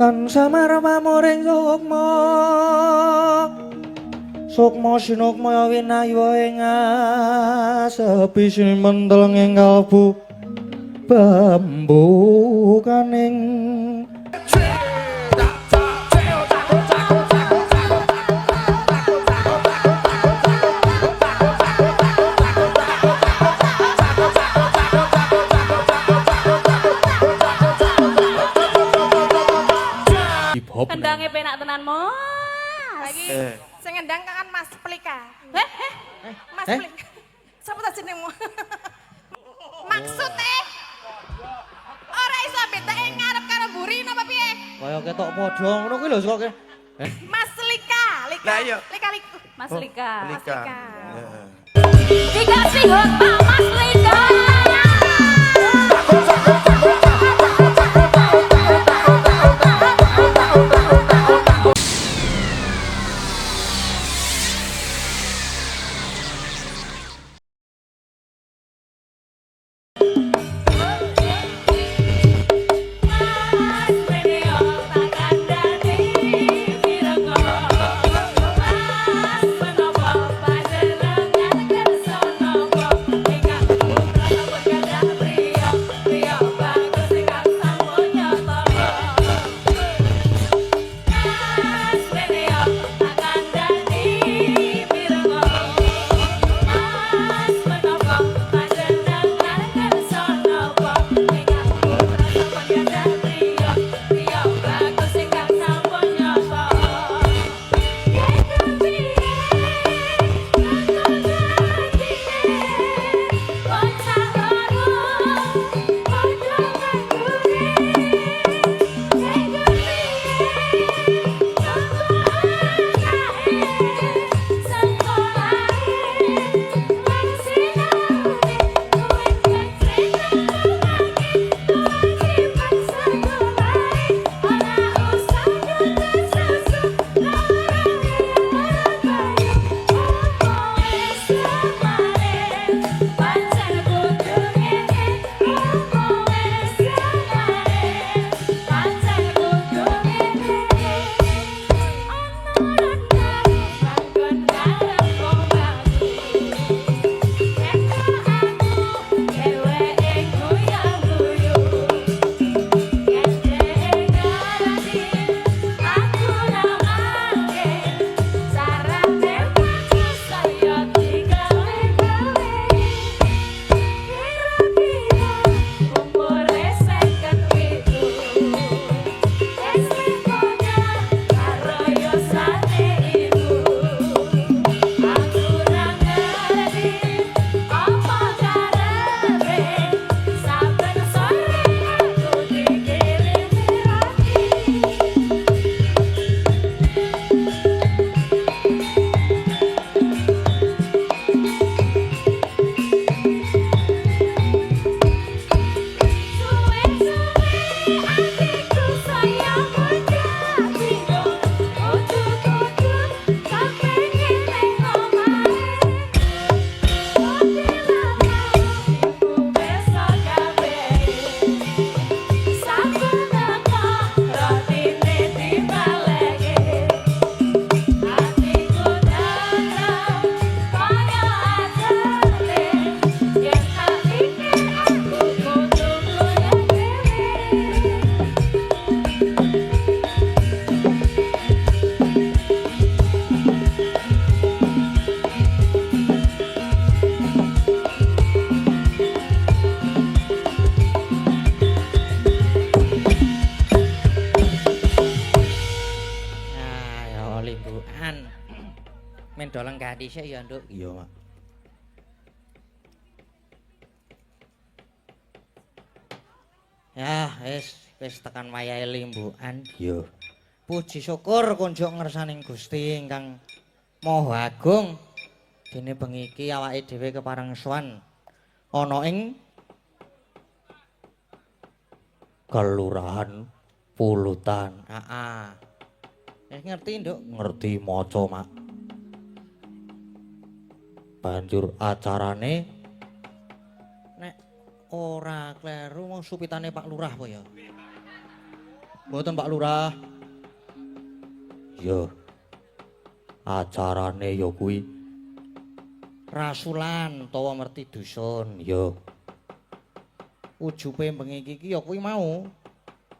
lan samar pamuring sukma sukma sinukmaya winayu ing sepi simentel ing kalbu bambu kaning Kendangnya penak tenan Mas. Lagi sing ngendang kan Mas Plika. Mas Eh? Plika. Sapa ta jenengmu? Maksudnya ora iso bedake ngarep karo mburi napa piye? kaya ketok padha ngono kuwi lho kok. Mas Lika, Lika. Lah iya. Lika, Lika. Mas Lika. Lika. Dikasih hormat Mas Lika. doleng ganti sik ya, Nduk. Iya, Mak. Ya, wis tekan wayahe limbukan. Iya. Puji syukur kunjuk ngersaning Gusti ingkang Maha Agung. Dene bengi iki awake dhewe kepareng sowan ana ing Kelurahan Pulutan. Heeh. Ngerti, Nduk? Ngerti maca, Mak. Banjur acarane Nek ora kleru mau supitane Pak Lurah apa ya? Mboten Pak Lurah. Ya. Acarane ya kuwi Rasulan utawa merti dusun. ya Ujupe bengi iki ya kuwi mau.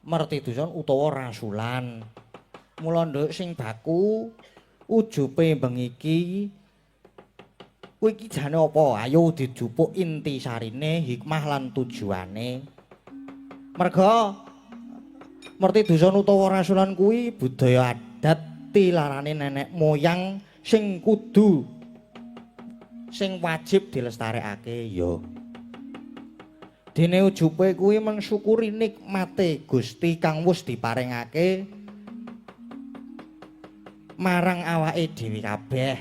Merti dusun utawa rasulan. Mula nduk sing baku ujupe bengi iki kuwi iki jane apa? Ayo dijupuk inti sarine, hikmah lan tujuane. Merga merti dusun utawa rasulan kuwi budaya adat tilarane nenek moyang sing kudu sing wajib dilestarekake ya. Dene ujupe kuwi mensyukuri nikmate Gusti kang wis diparingake marang awake dhewe kabeh.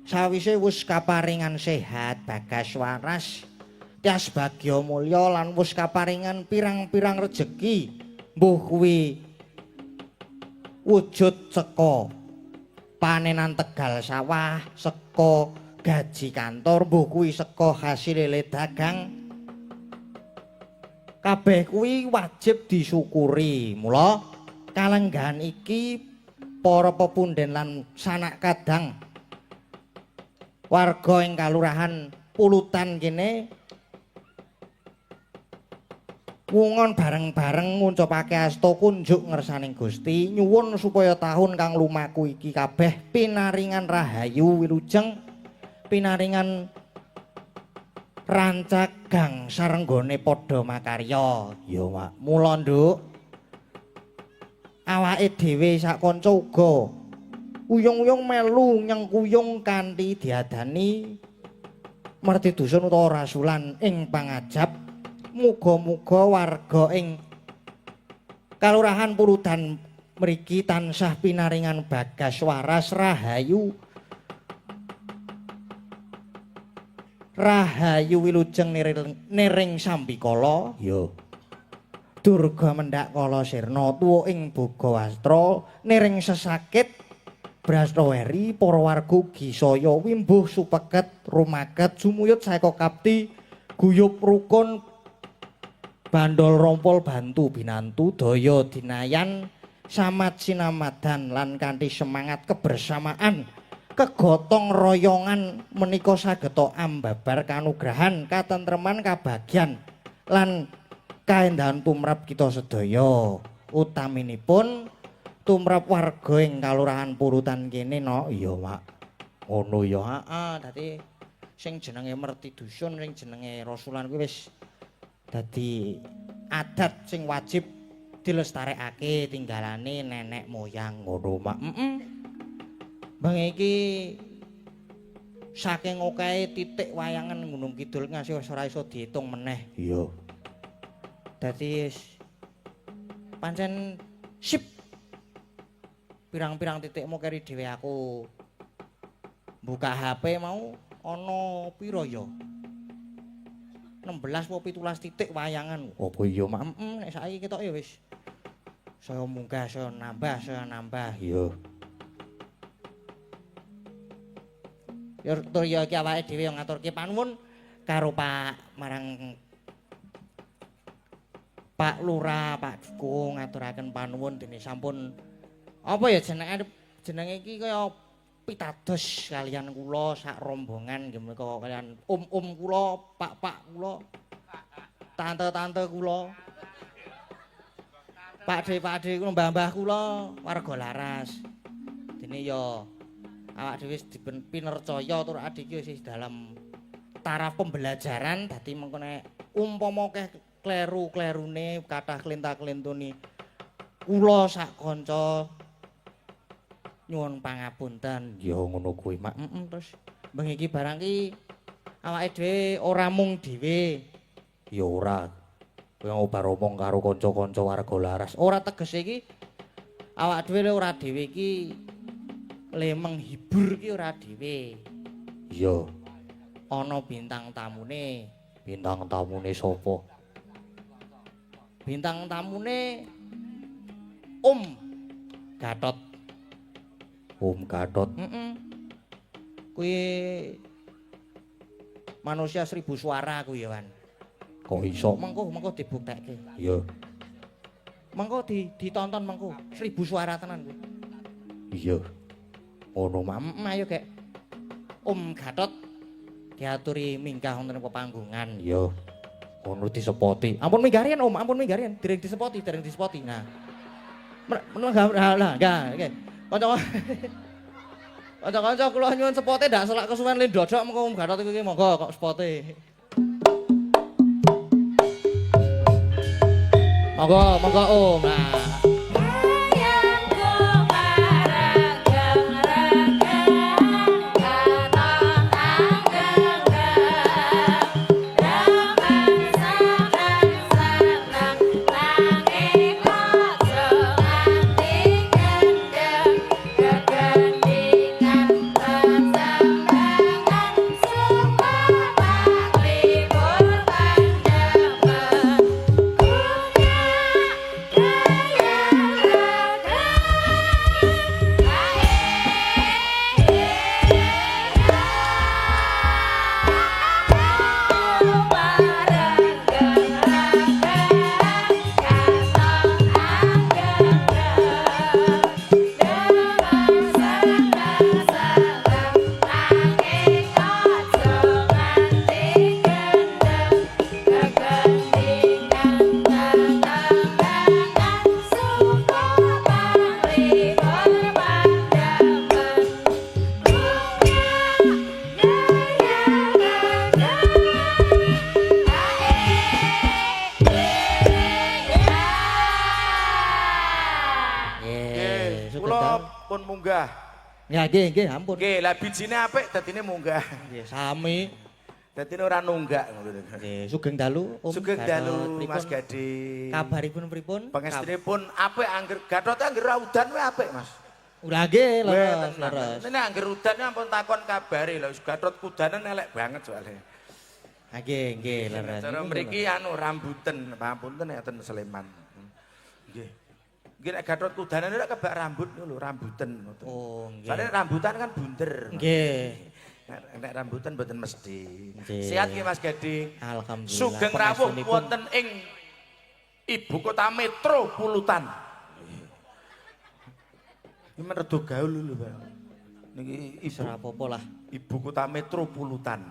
Sawise wis kaparingan sehat, bagas waras, tias bagya mulya lan wis kaparingan pirang-pirang rejeki, mbuh kuwi wujud saka panenan tegal sawah, saka gaji kantor, mbuh kuwi saka hasil lele dagang. Kabeh kuwi wajib disyukuri. Mula kalenggahan iki para pepundhen lan sanak kadang warga ing kalurahan Pulutan kene wungon bareng-bareng ngucapake asta kunjuk ngersaning Gusti, nyuwun supaya tahun kang lumaku iki kabeh pinaringan rahayu wilujeng, pinaringan rancak gang sarenggone padha makarya. ya Mak. Mula nduk awake dhewe sak kanca uga uyung-uyung melu nyengkuyung kanthi diadani merti dusun utawa rasulan ing pangajap. Muga-muga warga ing Kalurahan Pulutan mriki tansah pinaringan bagas waras rahayu wilujeng niring sambikala Ya. Durga mendhak kala sirna tuwa ing boga wastra niring sesakit Brastaweri para warga ugi saya wimbuh supeket rumaket sumuyut saeka kapti guyub rukun bandol rompol bantu binantu daya dinayan samat sinamadan lan kanthi semangat kebersamaan kegotong royongan menika sageta ambabar kanugrahan katentreman kabagyan lan kaendahan tumrap kita sedaya utaminipun tumrap warga ing Kalurahan Pulutan kene no. Iya Mak. Ngono ya. Heeh, dadi sing jenenge merti dusun sing jenenge rasulan kuwi wis dadi adat sing wajib dilestarekake tinggalane nenek moyang ngono Mak. Bengi iki saking okehe titik wayangan Gunung Kidul ngasih wis ora iso diitung meneh. Iya. Dadi pancen sip pirang-pirang titikmu keri dhewe aku buka HP mau ana pira ya 16 apa 17 titik wayangan. Apa iya Mak? Nek saiki ketoke wis saya munggah saya nambah Iya. ya tur ya iki awake dhewe ngaturke panuwun karo Pak marang Pak Lurah, Pak Dukung ngaturaken panuwun dene sampun apa ya jenenge iki kaya pitados kalian kula sak rombongan nggih menika kalian om-om kula, pak-pak kula, tante-tante kula. Pakde kula mbah-mbah kula warga laras. Dene ya awak dhewe wis dipinercaya tur adik iki wis dalam taraf pembelajaran dadi mengko nek umpama akeh kleru-klerune kathah klinta-klintuni kula sak kanca nyuwun pangapunten. Ya ngono kuwi Mak. Terus bengi iki barang iki awake dhewe ora mung dhewe. Ya ora. Kowe ngobar omong karo kanca-kanca warga laras. Ora tegese iki awak dhewe ora dhewe iki le menghibur iki ora dhewe. Iya. Ana bintang tamune. Bintang tamune sapa? Bintang tamune Gatot. Gatot. Kuwi manusia 1000 suara kuwi ya, Wan. Kok iso? Mengko dibuktekke. Iya. Mengko ditonton mengko 1000 suara tenan kuwi. Iya. Ngono Mak. Ayo kek. Om Gatot diaturi mingkah wonten pepanggungan. Iya. Ngono disepoti. Ampun minggarian Om, ampun minggarian. Dereng disepoti. Nah. Lah, nggih. Kanca-kanca kula nyuwun sepote ndak selak kesuwen le dodok mengko Om Gatot iki monggo kok sepote. Monggo Om. Nah. Ya nggih, ampun. Nggih, lah bijine apik dadine munggah. Nggih, sami. Dadine ora nunggak ngono. Nggih, sugeng dalu Om. Sugeng dalu Mas Gading. Kabaripun pripun? Pangestunipun apik angger Gatot angger udan wae apik, Mas. Ora nggih, leres. Nek angger udan ampun takon kabare lho, Gatot kudanan elek banget soalnya. Ha nggih, leres. Cara mriki anu rambutan, pamunten enten Sleman. Nggih. Nggih nek Gatot kudanan ora kebak rambut lho, rambutan ngoten. Oh, nggih. Soale rambutan kan bunder. Nggih. Nek rambutan mboten mesti. Nggih. Sehat nggih Mas Gading. Alhamdulillah. Sugeng rawuh wonten ing ibu kota metropolitan. Iki meredo gaul lho, Pak. Niki ibu ora apa-apa lah. Ibu kota metropolitan.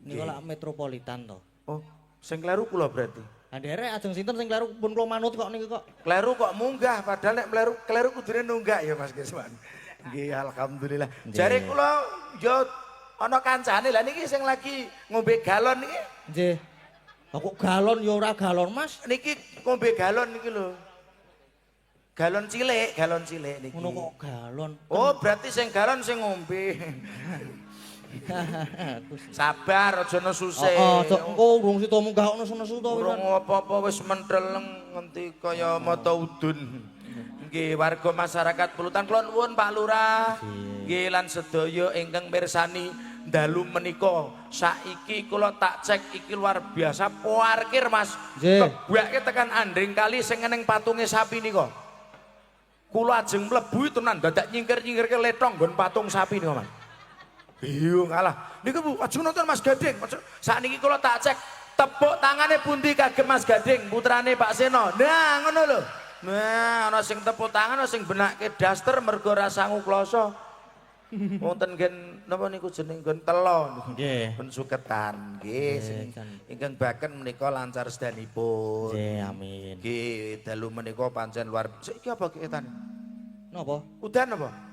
Niku lak metropolitan to. Oh, sing kleru kula berarti. Derek ajeng sinten sing kleru pun kula manut kok niki kok. Kleru kok munggah padahal nek kleru kudune nunggak ya Mas Kisman. Nggih alhamdulillah. Jare kula yo ana kancane lah niki sing lagi ngombe galon niki. Nggih. Kok galon ya ora galon Mas. Niki ngombe galon niki lho. Galon cilik niki. Ngono kok galon. Oh, berarti sing galon sing ngombe. Sabar aja nesu sih. Engko urung sida munggah nesu-nesu to. Urung apa-apa wis menteleng nganti kaya mata udun. Nggih warga masyarakat Pulutan kula nuwun Pak Lurah. Nggih lan sedaya ingkang mirsani dalu menika saiki kula tak cek iki luar biasa parkir Mas. Kebuake tekan andring kali sing eneng patunge sapi nika. Kula ajeng mlebu tenan dadak nyingkir-nyingkirke letong nggon patung sapi nika Mas. Iya ngalah. Niku Bu, aja nonton Mas Gading. Sakniki kula tak cek tepuk tangane pundi kagem Mas Gading, putrane Pak Seno. Nah, ngono lho. Nah, ana sing tepuk tangan, ana sing benake daster mergo ora sangu kloso. Wonten nggen napa niku jeneng nggon telo niku. Nggih. Ben suketan. Nggih, sing ingkang baken menika lancar sedanipun. Nggih, amin. Nggih, dalu menika pancen luar biasa. Iki apa keetan? Napa? Udan apa?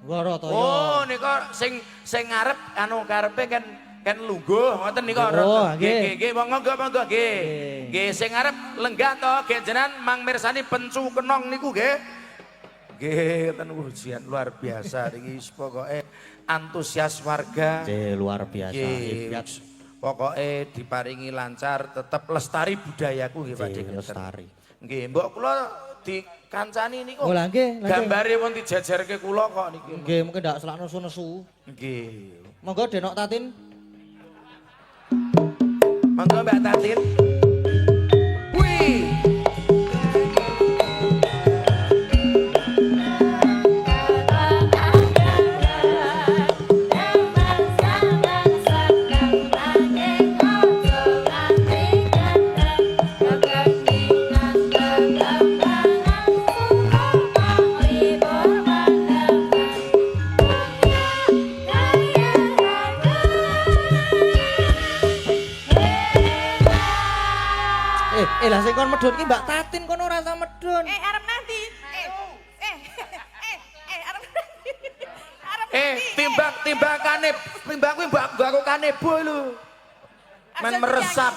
Wara to ya. Oh, nika sing ngarep anu karepe kan lungguh ngoten nika. Oh, nggih, monggo nggih. Nggih, sing ngarep lenggah to nggih jenengan mang mirsani pencu kenong niku nggih. Nggih, ten ujian luar biasa niki pokoke antusias warga. Nggih, luar biasa. Hebat. Pokoke diparingi lancar tetep lestari budayaku nggih Pak Dik. Lestari. Nggih, mbok kula dikancani niku. Oh, lah nggih. Gambare pun dijajarke kula kok niki. Nggih, mungkin ndak selak nesu-nesu. Nggih. Monggo Denok Tatin. Monggo Mbak Tatin. Wih. Lah sing kon medhun ki Mbak Tatin kono ora usah medhun. Arep nanti. Arep nanti. Arep nanti. timbang kuwi mbak aku kanebo lho. Men meresap.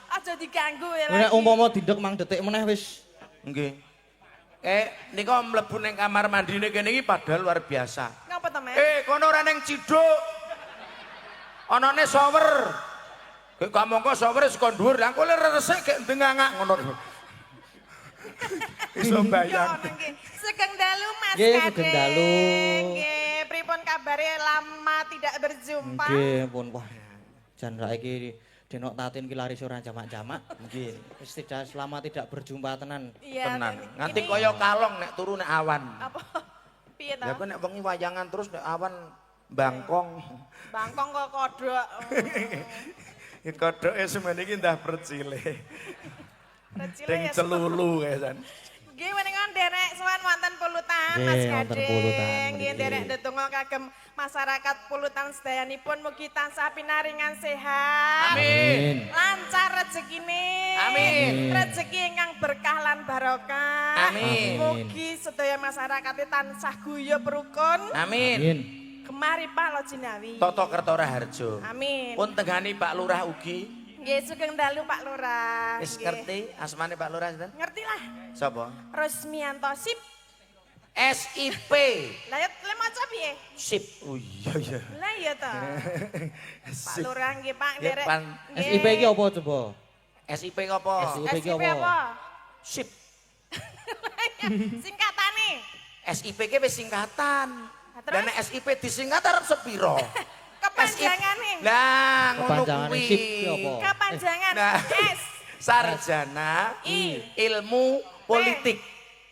Aja diganggu ya. Nek umpama didek mang detik meneh wis. Nggih. Nika mlebu ning kamar mandine kene iki padahal luar biasa. Ngapa to, Mas? Kono ora ning ciduk. Anane shower. Kek kamangka shower saka dhuwur, lah kok resik gek ndengangak ngono. Iso bayang. Sugeng dalu Mas Nggih, Kadek. sugeng dalu. Nggih, pripun kabare lama tidak berjumpa? Nggih, pun wah. Jan saiki Denok Tatin ki laris ora jamak-jamak. Nggih. Wis tidak selama tidak berjumpa tenan. Iya. Tenan. ini- Nganti ini- kaya kalong nek turu nek awan. Apa? Piye Lah to? kok nek wengi wayangan terus nek awan bangkong. Bangkong kok kodhok. Ya kodhoke semene iki ndah percile. Recile Ding ya. celulu kae. Nggih menika nderek sowan wonten pulutan Nggih, Mas wonten Kadek. pulutan Nggih mriki. nderek ndedonga kagem masyarakat pulutan sedayanipun mugi tansah pinaringan sehat. Amin. Lancar rezekine. Amin. Rezeki ingkang berkah lan barokah. Amin. Mugi sedaya masyarakat tansah guyub rukun. Amin. Amin. Gemari Palo Jinawi. Toto Kertoraharjo. Amin. Pun tenggani Pak Lurah ugi. Nggih sugeng dalu Pak Lurah. Wis Nggih. ngerti asmane Pak Lurah sinten? Ngerti lah. Sapa? Rosmianto Sip. SIP. Lah ya le maca piye? Sip. Oh iya iya. Lah iya to. Pak Lurah nggih Pak Nggih, nderek. Pan. Nggih. SIP iki apa coba? SIP apa? SIP iki SIP apa? Sip. Singkatane. SIP ki wis singkatan. Terus? Dan nek SIP disingkat arep sepiro? Kepanjangane. Lah ngono Kepanjangane kuwi. SIP ki apa? Kepanjangan Nah. S. Sarjana I. Ilmu Politik.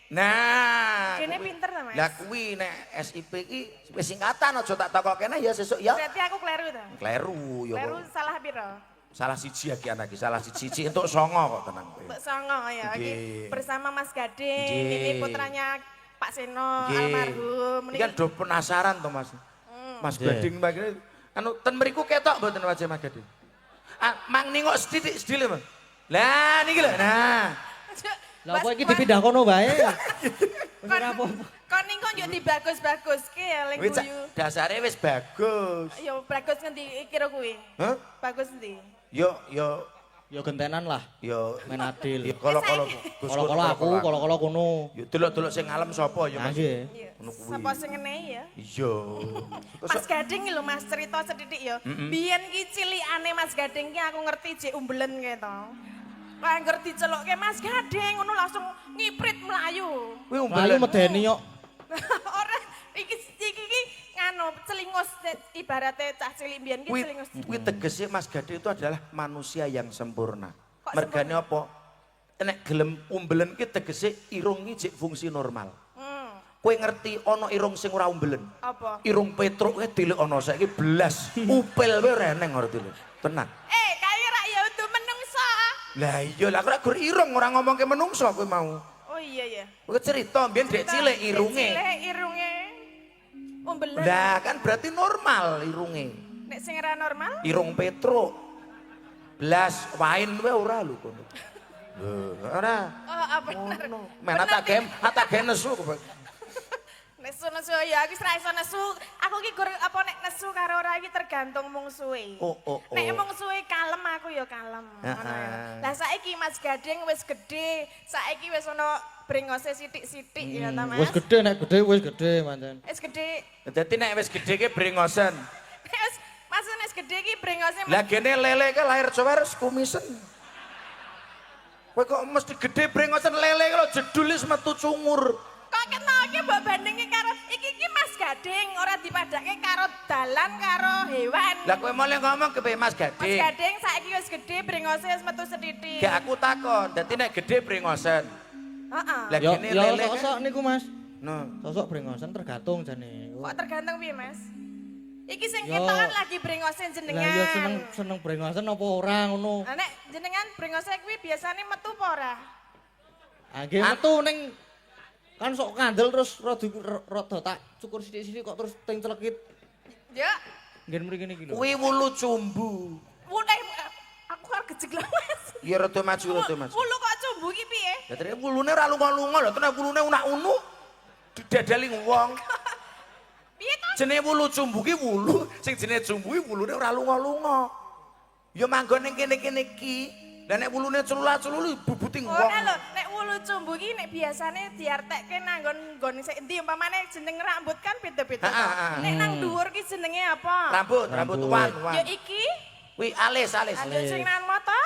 Nah, Kene kuwi. pinter ta, Mas? Lah kuwi nek SIP iki wis singkatan aja tak takokne ya sesuk ya. Berarti aku kleru to. Kleru ya. Kleru kok. salah piro? Salah siji iki anak iki, salah siji entuk 9 kok tenang kowe. Mbok songo ya. Iki Nggih. bersama Mas Gading, Nggih. ini putranya Pak Seno Nggih. almarhum. Iki kan do penasaran to Mas. Mas Gading mbak anu ten mriku ketok mboten wajah Mas Gading. Mang ningok sithik-sithik Mas. Lah niki lho. Nah. Lah apa iki dipindah kono wae? Wis ora apa-apa. Kon ning kok yo dibagus-baguske ya ling Wis guyu. dasare wis bagus. Yo bagus ngendi kira kuwi? Hah? Bagus endi? Yo Ya gentenan lah, yo men adil. kolo-kolo Gus Kolo-kolo aku, kolo-kolo kono. Yo delok-delok sing ngalem sapa ya Nah, Mas. nggih. Iya. Ngono kuwi. Sapa sing ngenehi ya? Iya. Mas Gading lho Mas cerita sedidik ya. Biyen ki cilikane Mas Gading ki aku ngerti jek umbelen kae to. Lah angger dicelukke Mas Gading ngono langsung ngiprit melayu. Kuwi Mlayu umbelen. medeni kok. Ora iki nganu celingus ibaratnya cah cilik biyen ki Kuwi celingus. kuwi tegese Mas Gading itu adalah manusia yang sempurna. Kok Mergane apa? Nek gelem umbelen ki tegese irung ki jek fungsi normal. Kowe ngerti ana irung sing ora umbelen? Apa? Irung Petruk ki dilik ana saiki belas. Upil wae reneng ngerti lho. Tenan. Kaya rak ya utuh menungsa. Lah iya lah kok gur irung ora ngomongke menungso kowe mau. Oh iya ya. Kowe cerita mbiyen dek cilik irunge. Cilik irunge. Umbelen. Lah kan berarti normal irunge. Nek sing ora normal? Irung Petruk. Belas wain wae ora lho kono. Lho, ora. Oh, apa bener? Men ata game nesu kok. Nesu ya, aku ora iso nesu. Aku ki gur apa nek nesu karo ora iki tergantung mungsuhe. Oh. Nek mungsuhe kalem aku ya kalem. Ngono ya. Lah saiki Mas Gading wis gedhe, saiki wis ana brengose sithik-sithik ya ta Mas. Wis gedhe nek gedhe wis gedhe pancen. Wis gedhe. Dadi nek wis gedhe ki brengosen. Wis Mas wis gedhe ki brengose Lah gene lele ke lahir Jawa harus kumisen. Kowe kok mesti gede brengosen lele kalau jedul wis metu cungur. kok ketoke mbok bandingi karo iki Mas Gading ora dipadake karo dalan karo hewan. Lah kowe mulai ngomong ke Mas Mas Gading. Gading saiki wis gedhe brengose wis metu sethithik. Gak aku takon, dadi nek gede brengosen. Heeh. Lah Ya gene ya lele kan. sosok niku Mas. No. Sosok brengosen tergantung jane. Kok tergantung piye, Mas? Iki sing Yo. ketokan lagi brengose Lah jenengan. ya seneng brengosen apa ora ngono. Lah nek jenengan brengose kuwi biasane metu apa ora? Ah nggih metu ning kan sok kandel terus rada tak cukur sithik-sithik kok terus ting celekit. Ya, Nggih mriki niki lho. Kuwi wulu cumbu. mulai aku arep gejeg lho, Mas. Iya rada maju. Wulu kok cumbu iki piye? Ya terus wulune ora lunga-lunga lho, tenan wulune unak-unu. Didadali wong. Piye to? Jenenge wulu cumbu ki wulu, sing jenenge cumbu ki wulune ora lunga-lunga. Ya manggon ning kene-kene iki. Lah nek wulune celula-celulu bubuting wong. Ora lho, nek wulu cumbu iki nek biasane diartekke nang nggon sing endi umpamane jeneng rambut kan beda-beda. Nek nang dhuwur ki jenenge apa? Rambut wan. Ya iki. Kuwi alis. Lho sing nang mata?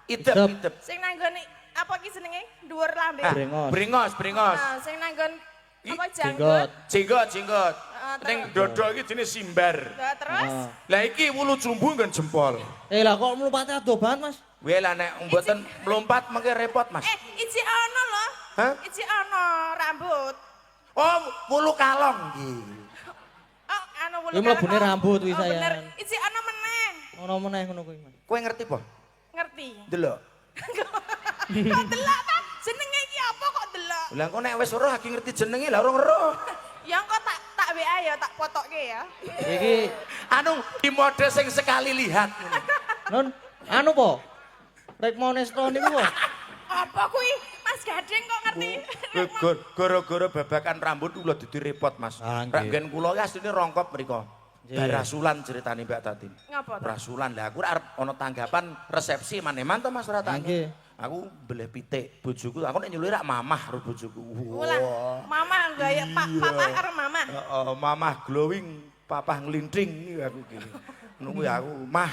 Idep. Sing nang nggon apa ki jenenge? Dhuwur lambe. Bringos. Nah, sing nang nggon apa janggut? Jenggot. Ning dada iki jenenge simbar. Lah terus? Lah iki wulu cumbu nggon jempol. Lah kok mlupate ado banget, Mas? Weh lah nek mboten mlumpat mengke repot, Mas. Iji ana lho. Hah? Iji ana rambut. Oh, wulu kalong iki. Oh, ana wulu. Ya mlebune rambut kuwi saya. Bener. Iji ana meneh. Ono meneh ngono kuwi, Mas. Kowe ngerti apa? Ngerti. Delok. Kok delok ta? Jenenge iki apa kok delok? Lah kok nek wis weruh iki ngerti jenenge lah ora ngeruh. Ya engko tak WA ya, tak fotoke ya. Iki Anu di mode sing sekali lihat. non anu po? Rek Monesto niku po. Apa kuwi? Mas Gading kok ngerti? Gara-gara babakan rambut kula dadi repot, Mas. Ah, nggih. Rak nggen kula ki asline rongkop mriko. Nggih. Barasulan ceritane Mbak Tatin. Ngapa to? Rasulan lah aku arep ana tanggapan resepsi maneman to Mas ora tak. Nggih. Aku beleh pitik bojoku, aku nek nyuluhi rak mamah karo bojoku. Ulah, mama gaya papa karo mama. Heeh, mamah glowing, papah nglinting iki aku iki. Ngono kuwi aku mah.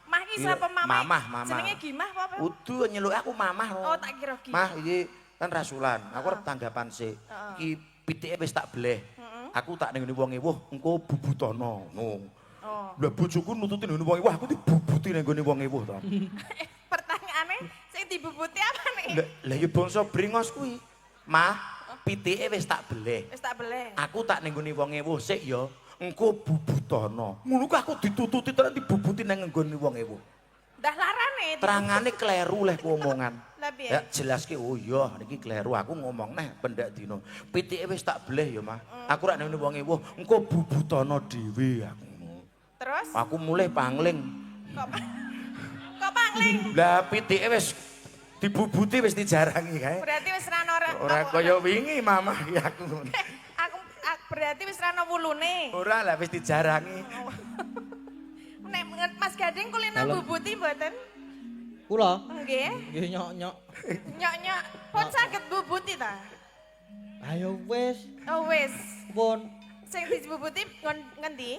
Mah ki sapa mama? Mamah. Jenenge Gimah apa? Udu nyeluk aku mamah. Oh, tak kira Gimah. Mah iki kan rasulan. Aku arep tanggapan sik. Iki pitike wis tak bleh. Aku tak ning ngene wonge, "Wah, engko bubutono." Ngono. Oh. Lah bojoku nututi ning ngene wonge, "Wah, aku dibubuti ning ngene wonge wuh to." Pertanyaane sing dibubuti apa nih? Lah ya bangsa bringos kuwi. Mah, pitike wis tak bleh. Wis tak beleh. Aku tak ning ngene wonge wuh sik ya. Engko bubutono. Ngono ku aku ditututi terus dibubuti nang nggone wonge wuh. Dah larane. Terangane kleru leh ku omongan. Lah piye? Ya jelaske oh iya niki kleru aku ngomong neh pendak dino. Pitike wis tak bleh ya Mah. Aku rak nang wonge wuh engko bubutono dhewe aku. Terus? Aku mulai pangling. Kok pangling? Lah pitike wis dibubuti wis dijarangi kae. Berarti wis ra ono Ora kaya wingi mamah ki aku ngono. aku berarti wis ra ono wulune. Ora lah wis dijarangi. Nek Mas Gading kulino bubuti mboten? Kula Nggih. nggih nyok-nyok. Nyok-nyok pun saged bubuti ta? Ayo wis, Oh wis. pun. Sing dibubuti ngendi?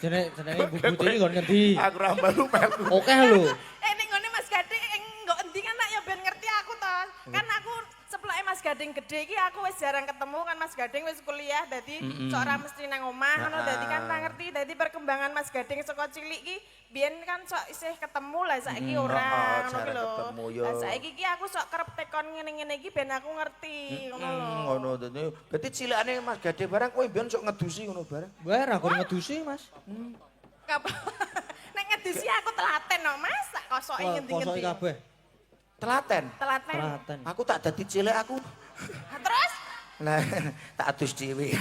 Jenenge bubuti iki kon ngendi? Aku ra melu-melu. Oke lho. Ning ngene Mas Gading engko endi kan nak ya ben ngerti aku to. Kan aku seploke Mas Gading gede iki aku wis jarang ketemu kan Mas Gading wis kuliah dadi sok ora mesti nang omah ngono dadi kan tak ngerti dadi perkembangan Mas Gading saka cilik iki biyen kan sok isih ketemu lah saiki ora ngono jarang ki lho. ketemu, yo. Lah saiki iki aku sok kerep tekon ngene-ngene iki ben aku ngerti ngono lho. Ngono dadi. Berarti cilikane Mas Gade barang kowe mbiyen sok ngedusi ngono barang. Wae ra kon ngedusi, Mas. Kapa? Nek ngedusi aku telaten no Mas, tak kosoki Kosoki ngendi-ngendi. kabeh. Telaten. Telaten. Telaten. Aku tak dadi cilik aku. Terus Nah, tak adus dhewe.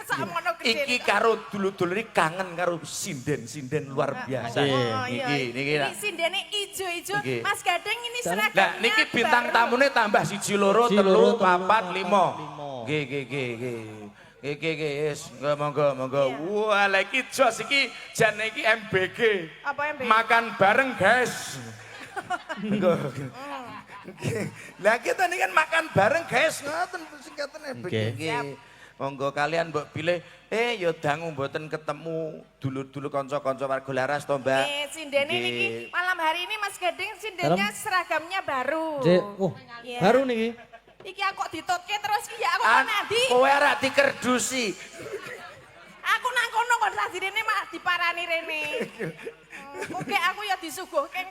sakmono gede. Iki karo dulur-dulur iki kangen karo sinden luar biasa. Oh, iya. Niki Ini sindene ijo-ijo. Nggih. Mas Gading ini seragamnya Lah niki bintang baru. tamune tambah 1 2 Siji, 3 loro, 4 5. 5. Nggih, wis monggo. Wah, lah iki jos iki jane iki MBG. Apa yang beda? Makan bareng, guys. Monggo. Lah kita ini kan makan bareng, guys. Ngoten singkatan MBG. Nggih. Monggo kalian mbok pilih ya dangu mboten ketemu dulur-dulur kanca-kanca warga laras to, Mbak. Sindene Nggih. niki malam hari ini Mas Gading sindennya seragamnya baru. Jek, Iya. baru niki. Iki aku ditutke terus iya aku kok nanti. Kowe ora dikerdusi. Aku nang kono kok sadirene mak diparani rene. Oke aku ya disuguhke.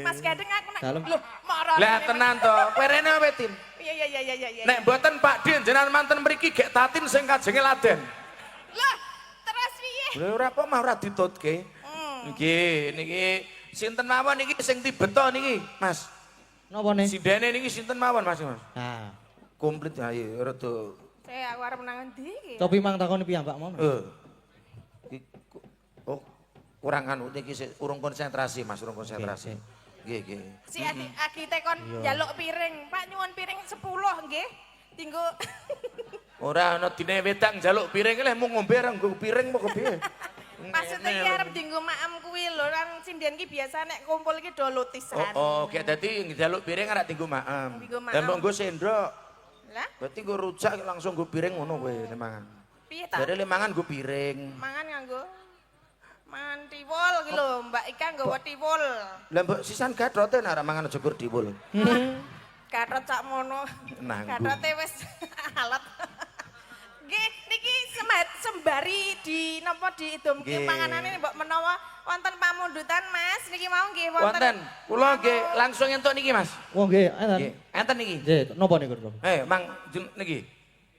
Mas Gading aku nak Dalem. lho marane. Lah tenan to, kowe rene apa Tin? Iya. Nek mboten Pak Din jenengan manten mriki gek Tatin sing kajenge laden. Lah terus piye? Lha ora apa mah ora ditutke. Nggih, niki sinten mawon niki sing tibeto niki, Mas. Napa nih? Sindene niki sinten mawon, Mas? Nah, Komplit ayo rada. Saya aku arep nang endi iki? cobi mang takoni piyambak mau. Oh. kurang anu niki urung konsentrasi Mas, urung konsentrasi. Nggih, nggih. Si Agi tekon njaluk piring. Pak nyuwun piring 10 nggih. Tinggo Ora ana dine wedang njaluk piring leh mung ngombe ra nggo piring kok piye. maksudnya ki arep dinggo maem kuwi lho kan sinden ki biasa nek kumpul ki do lutisan. Oh, kayak dadi njaluk piring ora tinggo maem. Tinggo maem. Lah mbok nggo sendok. Lah, Berarti nggo rujak langsung nggo piring ngono kowe le mangan. piye ta? Jadi le mangan nggo piring. Mangan nganggo mangan tiwul ki lho, Mbak Ika nggawa tiwul. Lah mbok sisan gatrote nek ora mangan aja gur diwul. Gatot sak mono. Nanggung. Gatote wis alat. Nggih, niki sembari di napa diidumke Nggih. panganane mbok menawa wonten pamundutan Mas, niki mau nggih Wonten. Kula nggih langsung entuk niki Mas. Oh nggih, enten. Nggih, enten niki. Nggih, napa niku? Mang niki.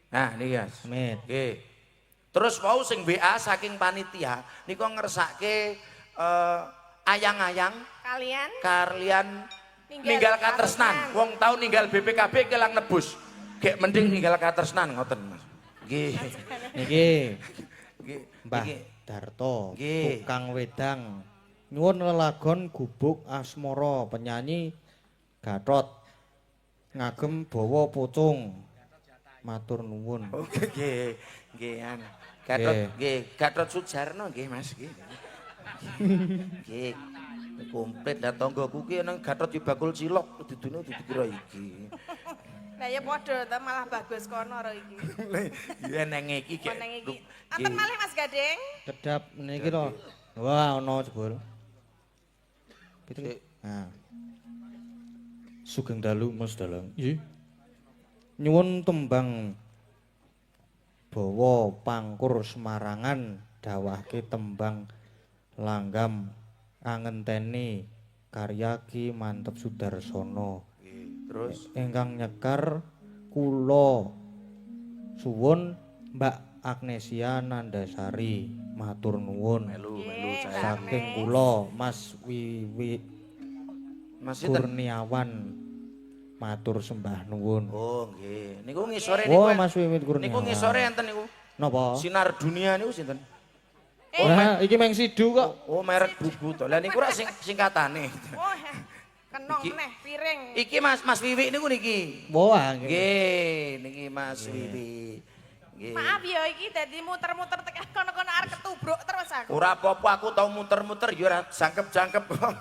Nah, niki Mas. Amit. Nggih. Terus wau sing WA saking panitia niku ngersake ayang-ayang kalian kalian ninggal katresnan. Wong tau ninggal BPKB kelang nebus. Gek mending ninggal katresnan ngoten Mas. Nggih. Niki Nggih. Mbah Niki. Darto, Nggih. tukang wedang. Nyuwun lelagon gubuk asmara penyanyi Gatot. Ngagem bawa pucung. Matur nuwun. Oh nggih. Nggih an. Gatot Nggih. nggih, Gatot Sujarno nggih Mas nggih. Nggih. Komplit dah tanggoku ki nang Gatot yo bakul cilok dudune dikira iki. Lah ya padha ta malah bagus kono ro iki. Ya nang iki gek. Koneng iki. Anten malih Mas Gading. Kedap niki to. Wah, ana jebul. Pitung. Nggih. Nah. Sugeng dalu Mas Dalang. Nggih. Nyuwun tembang bawa pangkur Semarangan dawahke tembang langgam angenteni karya Ki Mantep Sudarsono. Nggih. Terus Ingkang nyekar kula suwun Mbak Agnesia Nandasari matur nuwun melu Nggih, saya. Mbak saking Agnes. kula Mas Wiwi Mas sinten? Kurniawan matur sembah nuwun. Oh nggih. Niku ngisore Oh niku. Mas Wiwi Niku Kurniawan. ngisore enten niku. Napa? Sinar dunia niku sinten? Nah, iki meng sidu kok. Oh merek buku to. Lah niku rak singkatane. Oh, kenong Iki- neh piring. Iki Mas Wiwi niku niki. Wah, nggih. Nggih, niki Mas Wiwi. Nggih. Maaf ya iki dadi muter-muter tekan kono-kono arep ketubruk terus aku. Ora apa-apa aku tau muter-muter ya ora jangkep-jangkep kok.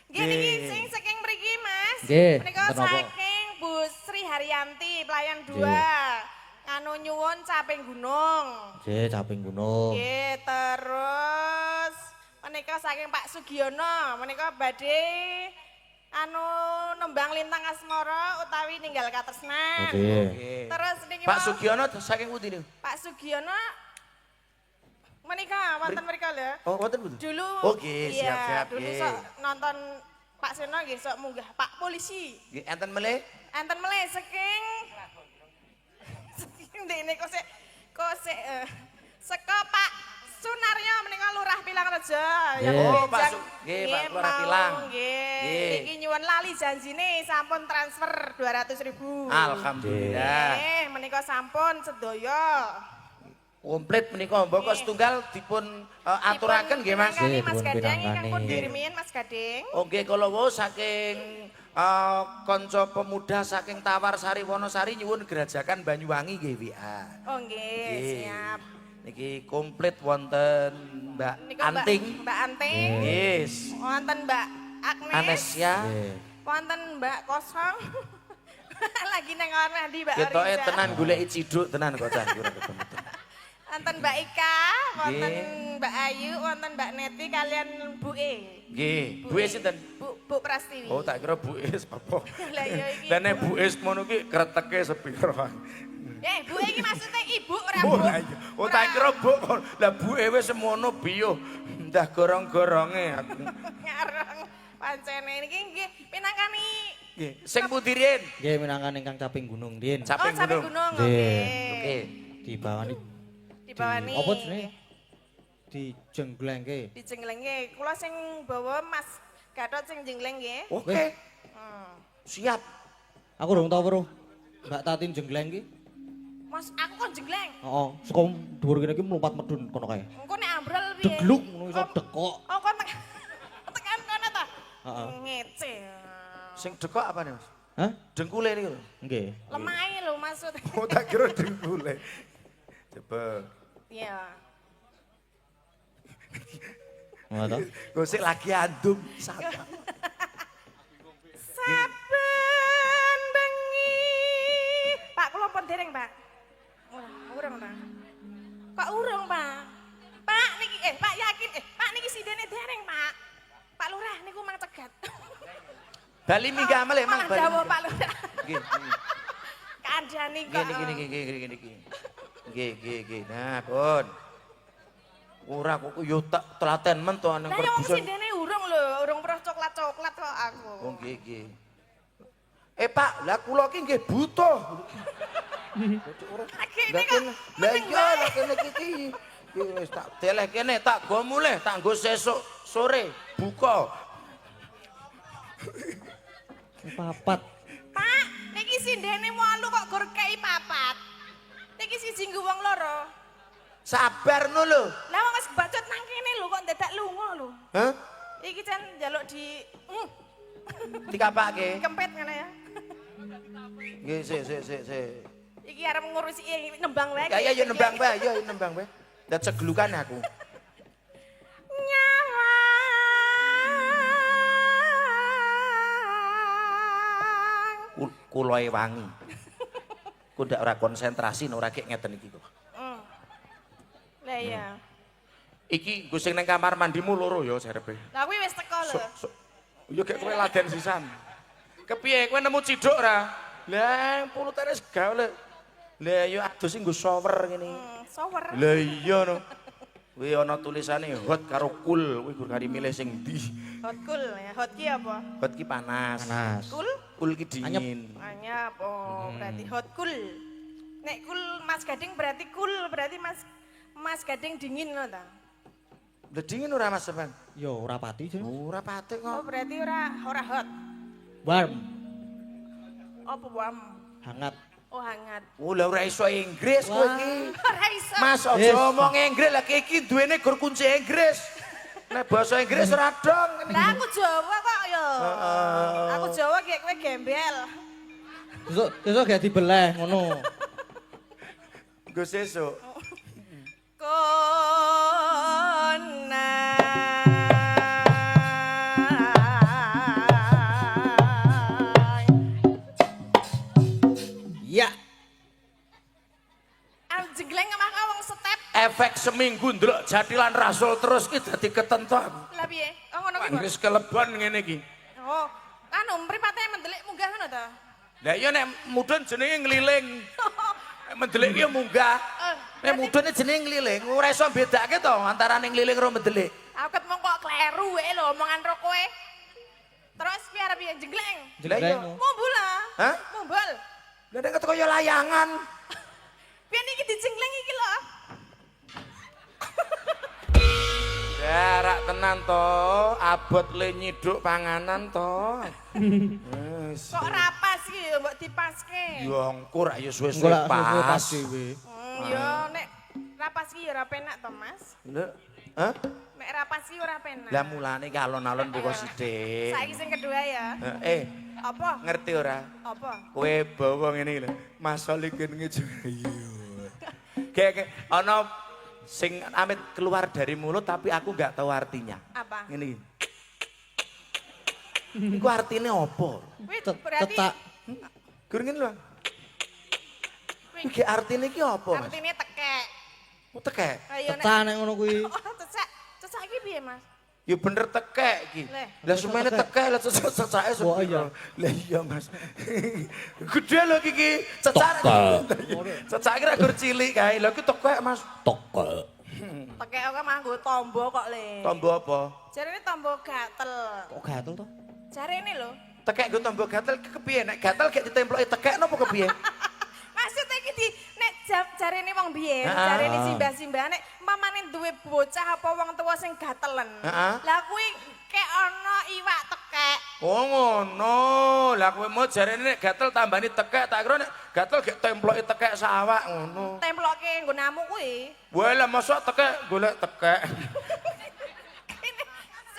Nggih niki sing saking mriki Mas. Nggih, Menika enten apa? saking Bu Sri Haryanti pelayan 2. Nggih. Anu nyuwun caping gunung. Nggih, caping gunung. Nggih, terus menika saking Pak Sugiono, menika badhe anu nembang Lintang Asmara utawi ninggal katresnan. Nggih. Nggih. Terus niki Pak mau- Sugiono saking pundi niku? Pak Sugiono menika wonten mrika lho. Oh, wonten pundi? Dulu Oh, nggih, iya, siap-siap, dulu nggih. sok nonton Pak Seno nggih sok munggah Pak Polisi. Nggih, enten melih? Enten melih saking ndekne kok sik seka Pak Sunaryo menika Lurah Pilangreja. Nggih. Oh, Pak Benjang. Su- nggih, Pak Nggih, Lurah mau, Pilang. Nggih. Nggih. Niki nyuwun lali janjine sampun transfer 200.000. Alhamdulillah. Nggih, menika sampun sedaya. Komplit menika mboko setunggal dipun aturaken nggih Mas. Pinangkani Nggih, Mas dipun Gading ingkang pinangkani. pun Nggih. dirimian Mas Gading. Oh nggih kala wau saking kanca pemuda saking Tawarsari Wonosari nyuwun gerajakan Banyuwangi nggih WA. Oh nggih, Nggih. siap. Niki komplit wonten Mbak Niku Anting. Mbak Anting. Yes. Wonten Mbak Agnes. Anesia. Nggih. Wonten Mbak Kosong. Lagi nang ana ndi Mbak Ketoke Oriza. tenan golek ciduk tenan kok cah ora ketemu. Wonten Mbak Ika, wonten Nggih. Mbak Ayu, wonten Mbak Neti kalian Bu E. Nggih, Bu E sinten? Bu Prastiwi. Oh tak kira Bu Es apa. Lah iya iki. Lah nek Bu Es ngono ki kreteke sepiro. Bu E iki maksudnya ibu ora Oh Bu. lah iya. Oh tak kira Bu. Lah Bu E wis semono biyo. Ndah gorong-goronge aku. Ngarang pancene niki nggih pinangkani. Nggih, sing pundi riyen? Nggih minangkan ingkang caping gunung din. Oh, Caping sampai gunung. gunung. Nggih. Oke. Di bawah ini Di bawah nih. apa jenenge? Dijengglengke. Dijengleng nggih. Kula sing bawa Mas Gatot sing jengleng nggih. Oke. Hmm. Siap. Aku durung tau weruh Mbak Tatin jengleng ki. Mas, aku kon jengleng. Heeh, saka dhuwur kene iki mlumpat medun kono kae. Engko nek ambrol piye? degluk ngono iso dekok. Oh, kok tekan kono ta? Heeh. Ngece. Sing dekok apa nih Mas? Hah? Dengkule niku lho. Nggih. Lemahe lho maksud. Oh tak kira dengkule. Coba. Iya. Ngono to? Gosek lagi andum sapa. Saben bengi. Pak kula pun dereng, Pak. Urung ta? Kok urung, Pak? Pak niki Pak yakin Pak niki sidene dereng, Pak. Pak Lurah niku mang cegat. Bali minggat amel emang Malah bali. dawuh Pak Lurah. Nggih. Kandhani kok. Nggih. Nggih. Nah, Pun. Ora kok yo tak telaten men to nang Lah yo perbusan. sidene urung lho, urung perah coklat-coklat kok aku. Oh nggih. Pak, lah kula ki nggih butuh. Kene kok. Lah iya lah kene iki. Wis tak deleh kene tak go mulih, tak nggo sesuk sore buka. Papat. Pak, niki sindene 8 kok gur kei 4. Niki siji nggo wong loro. Sabar no lho. Lah wong wis bacot nang kene lho kok dadak lunga lho. Hah? Iki jan njaluk di Dikapake. kempet ngene ya. Nggih, sik. Iki arep ngurusi nembang wae. Ya yo nembang bae, yo nembang bae. Dat seglukan aku. Nyawang. Kuloe wangi. Ku ndak ora konsentrasi ora kek ngeten iki kok. Lah iya. Iki nggo sing nang kamar mandimu loro ya jarepe. Lah kuwi wis teko lho. Yo gek kowe laden sisan. Kepiye kowe nemu ciduk ra? Lah pulutane segawe. Lah yo adus nggo shower ngene. Shower. Lah iya no. Kuwi ana tulisane hot karo cool, kowe gur kari milih sing ndi. Hot cool ya. Hot ki apa? Hot ki panas. Cool? Cool ki dingin. Anyap. Oh, berarti hot cool. Nek cool Mas Gading berarti cool, berarti Mas Gading dingin ngono ta? Lah dingin ora Mas Sepan? Yo ora pati sih. Ora patek Oh, kok. berarti ora hot. Warm, Apa warm? hangat. Oh, hangat. Oh lah ora iso Inggris kowe iki. Ora iso. Mas aja ngomong Inggris lah iki duwene gur kunci Inggris. Nek basa Inggris ora dong. Lah aku Jawa kok yo. Aku Jawa kayak kowe gembel. Besok gak dibeleh ngono. Nggo sesuk. Kona. Ya. Jenggleng mah wong step. Efek seminggu ndelok Jatilan Rasul terus ki dadi ketentu aku. Lah piye? Oh ngono ki. Wis kelebon ngene iki. Oh, anu mripate mendelik munggah ngono ta? Lah iya nek mudhun jenenge ngliling. Nek mendelik ki munggah. Nek mudhune jenenge ngliling, ora iso bedake to antarané ngliling karo mendelik. Aku ketemu kok kleru wae lho omongan ro kowe. Terus piye arep piye jenggleng? Lah iya. Mumbul lah. Hah? Mumbul. Lah nek kaya layangan. Piye niki dijengleng iki lho? Jarak tenan to, abot le nyiduk panganan to. Kok rapas iki ya mbok dipaske. Ya engko ra ya suwe-suwe Engko lak pas. dhewe. Ya nek rapas iki ya ora penak to, Mas. Lho, hah? Nek rapas iki ora penak. Lah mulane ki alon-alon buka sithik. Saiki sing kedua ya. Apa? Ngerti ora? Apa? Kowe bawa ngene iki lho. Masal iki ngejoyo. Kayak ana sing amit keluar dari mulut tapi aku nggak tahu artinya. Apa? Ngene iki. Iku artine apa? Wih, berarti Tetak. Gur ngene lho. Iki artine iki apa, Mas? artine tekek. Oh, tekek. Ayo nek Tetak nek ngono kuwi. Oh, cecak. Cecak iki piye, Mas? Ya bener tekek iki. Leh. Lah semene tekek lah cecake Oh, sepiro. iya. Lah iya Mas. Gede lho iki cecak. Cecak iki ra gur cilik kae. Lah iki tekek Mas. Tokek. Tekek kok mah nggo tombo kok, Le. Tombo apa? Jarene tombo gatel. Kok gatel to? Jarene lho. Tekek nggo tombo gatel ki kepiye? Nek gatel gek ditemploki tekek napa kepiye? Maksudnya iki di nek jarene wong biyen, Heeh. jarene simbah-simbah nek umpamane duwe bocah apa wong tuwa sing gatelen. Heeh. Lah kuwi kek ana iwak tekek. Oh ngono. Lah kowe mau jarene nek gatel tambani tekek tak kira nek gatel gek temploki tekek sawak ngono. Temploke nggo namu kuwi. Wae lah mosok tekek golek tekek.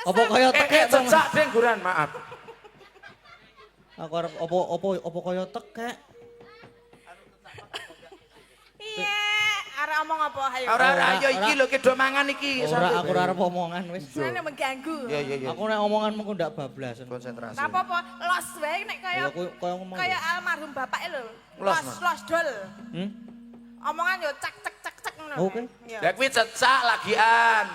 Apa kaya tekek to? Mas? cecak ding guran, maaf. Aku arep apa kaya tekek. Iya, arek omong apa ayo. Ora ayo iki lho kedo mangan iki. Ora aku ora arep omongan wis. Senene mengganggu. Iya. Aku nek omonganmu ku ndak bablas. Konsentrasi. Napa apa? Los wae nek kaya Ya kaya ngomong. kaya almarhum bapak lho. Los, Los dol. Hmm? Omongan yo cak ngono. Oke. Iya. Lah kuwi cecak lagian.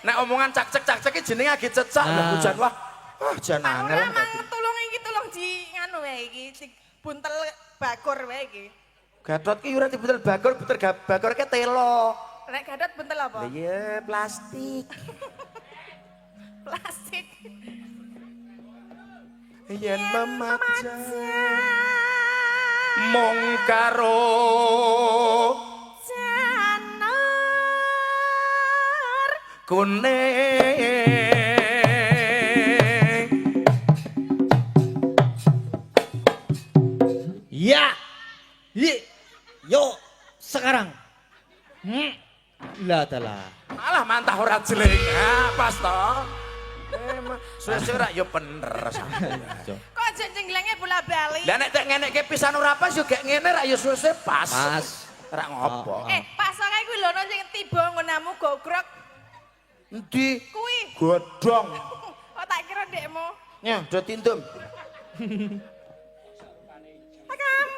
Nek omongan cak iki jenenge agi cecak lho Nah. hujan wah. Wah jan Mang angel. ora mang tulung iki tulung di nganu wae iki buntel bakor wae iki. Gatot ki ora dibutel bakor, buter bakor ke telo. Nek gadot buntel apa? Lah iya plastik. Plastik. Yen memaja mung karo Janar. kuning. Ya. Yo sekarang. Lah dalah. Alah mantah ora jeleng. Ah, pas to. Suwe-suwe rak yo bener sampeyan. Kok jenjenglenge bola bali? Lah nek tek ngenekke pisan ora pas yo gek ngene rak yo suwe-suwe pas. Pas. Rak ngopo. Pas kae kuwi lho ono sing tiba nggonamu gogrok Endi? kuwi. Godhong. Oh tak kira ndekmu. Nyah, do tindum. Kambang.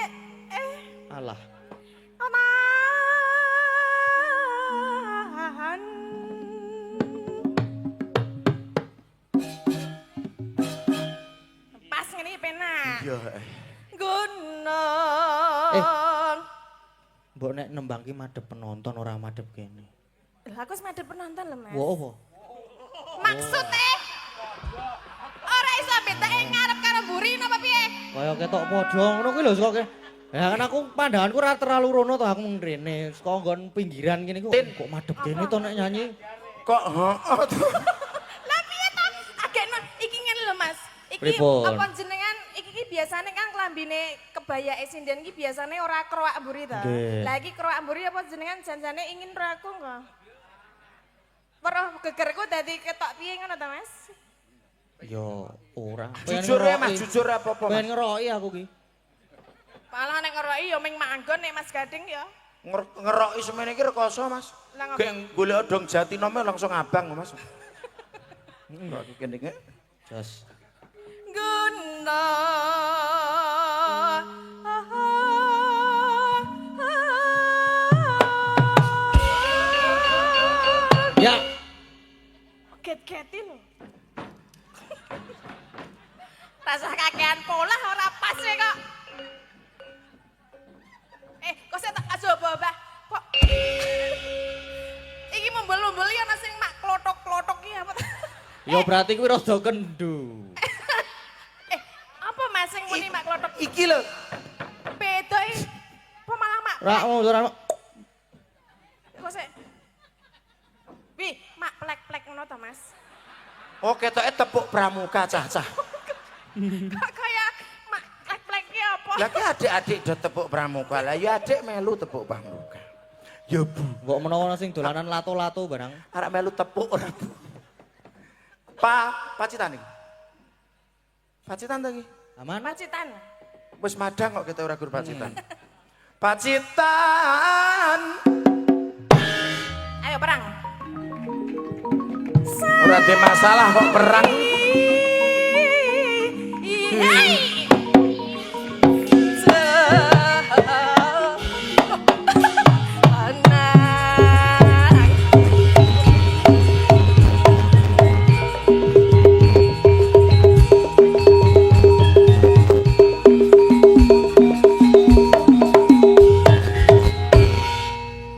Baik. Alah. Omahan. Pas ngene penak. Iya. Gunung. Mbok nek nembang ki madhep penonton ora madhep kene. Lah aku wis madhep penonton lho, Mas. Wo apa? Maksudnya ora iso betake ngarep karo mburi napa piye? Kaya ketok padha ngono kuwi lho kok. Ya kan aku pandanganku ora terlalu rono to aku mung rene. Saka nggon pinggiran kene kok madhep kene to nek nyanyi. Kok heeh to. Lah piye to? Agekno iki ngene lho, Mas. Iki Pripun? apa jenengan iki biasane kan klambine kebayake sinden iki biasane ora kroak mburi to. Nggih. Lah iki kroak mburi apa jenengan janjane ingin ro aku kok? Weruh gegerku dadi ketok piye ngono to, Mas? Yo ora. Jujur ya Mas, jujur apa-apa. Pengen ngeroki aku ki. Malah nek ngeroki ya ming manggon nek Mas Gading ya. Ngeroki semene iki rekoso Mas. Lah ngapa? Gek golek odong jatinome langsung abang Mas. Ngeroki kene iki. Jos. Guna. Ya. Get-geti lho. Rasa kakean pola ora pas e kok. Kok saya tak coba, Mbah. Kok iki membel-membel ya ana sing mak klotok-klotok iki apa? Yo berarti kuwi rada kendu. Apa Mas sing muni mak klotok? Iki lho. Beda iki. Apa malah mak? Ra ora. Kok sik. Wi, mak plek-plek ngono to, Mas? Oh ketoke tepuk pramuka cah-cah. Kok kaya mak plek-plek ki apa? Lah ki adik-adik do tepuk pramuka. Lah ya adik melu tepuk pramuka. Ya Bu, Mbok menawa sing dolanan lato-lato barang. arek melu tepuk ora Bu. Pacitan iki. Pacitan ta iki? Aman? Macitan. Wis madang kok kita ora gur pacitan. Pacitan. Ayo perang. Ora ada masalah kok perang.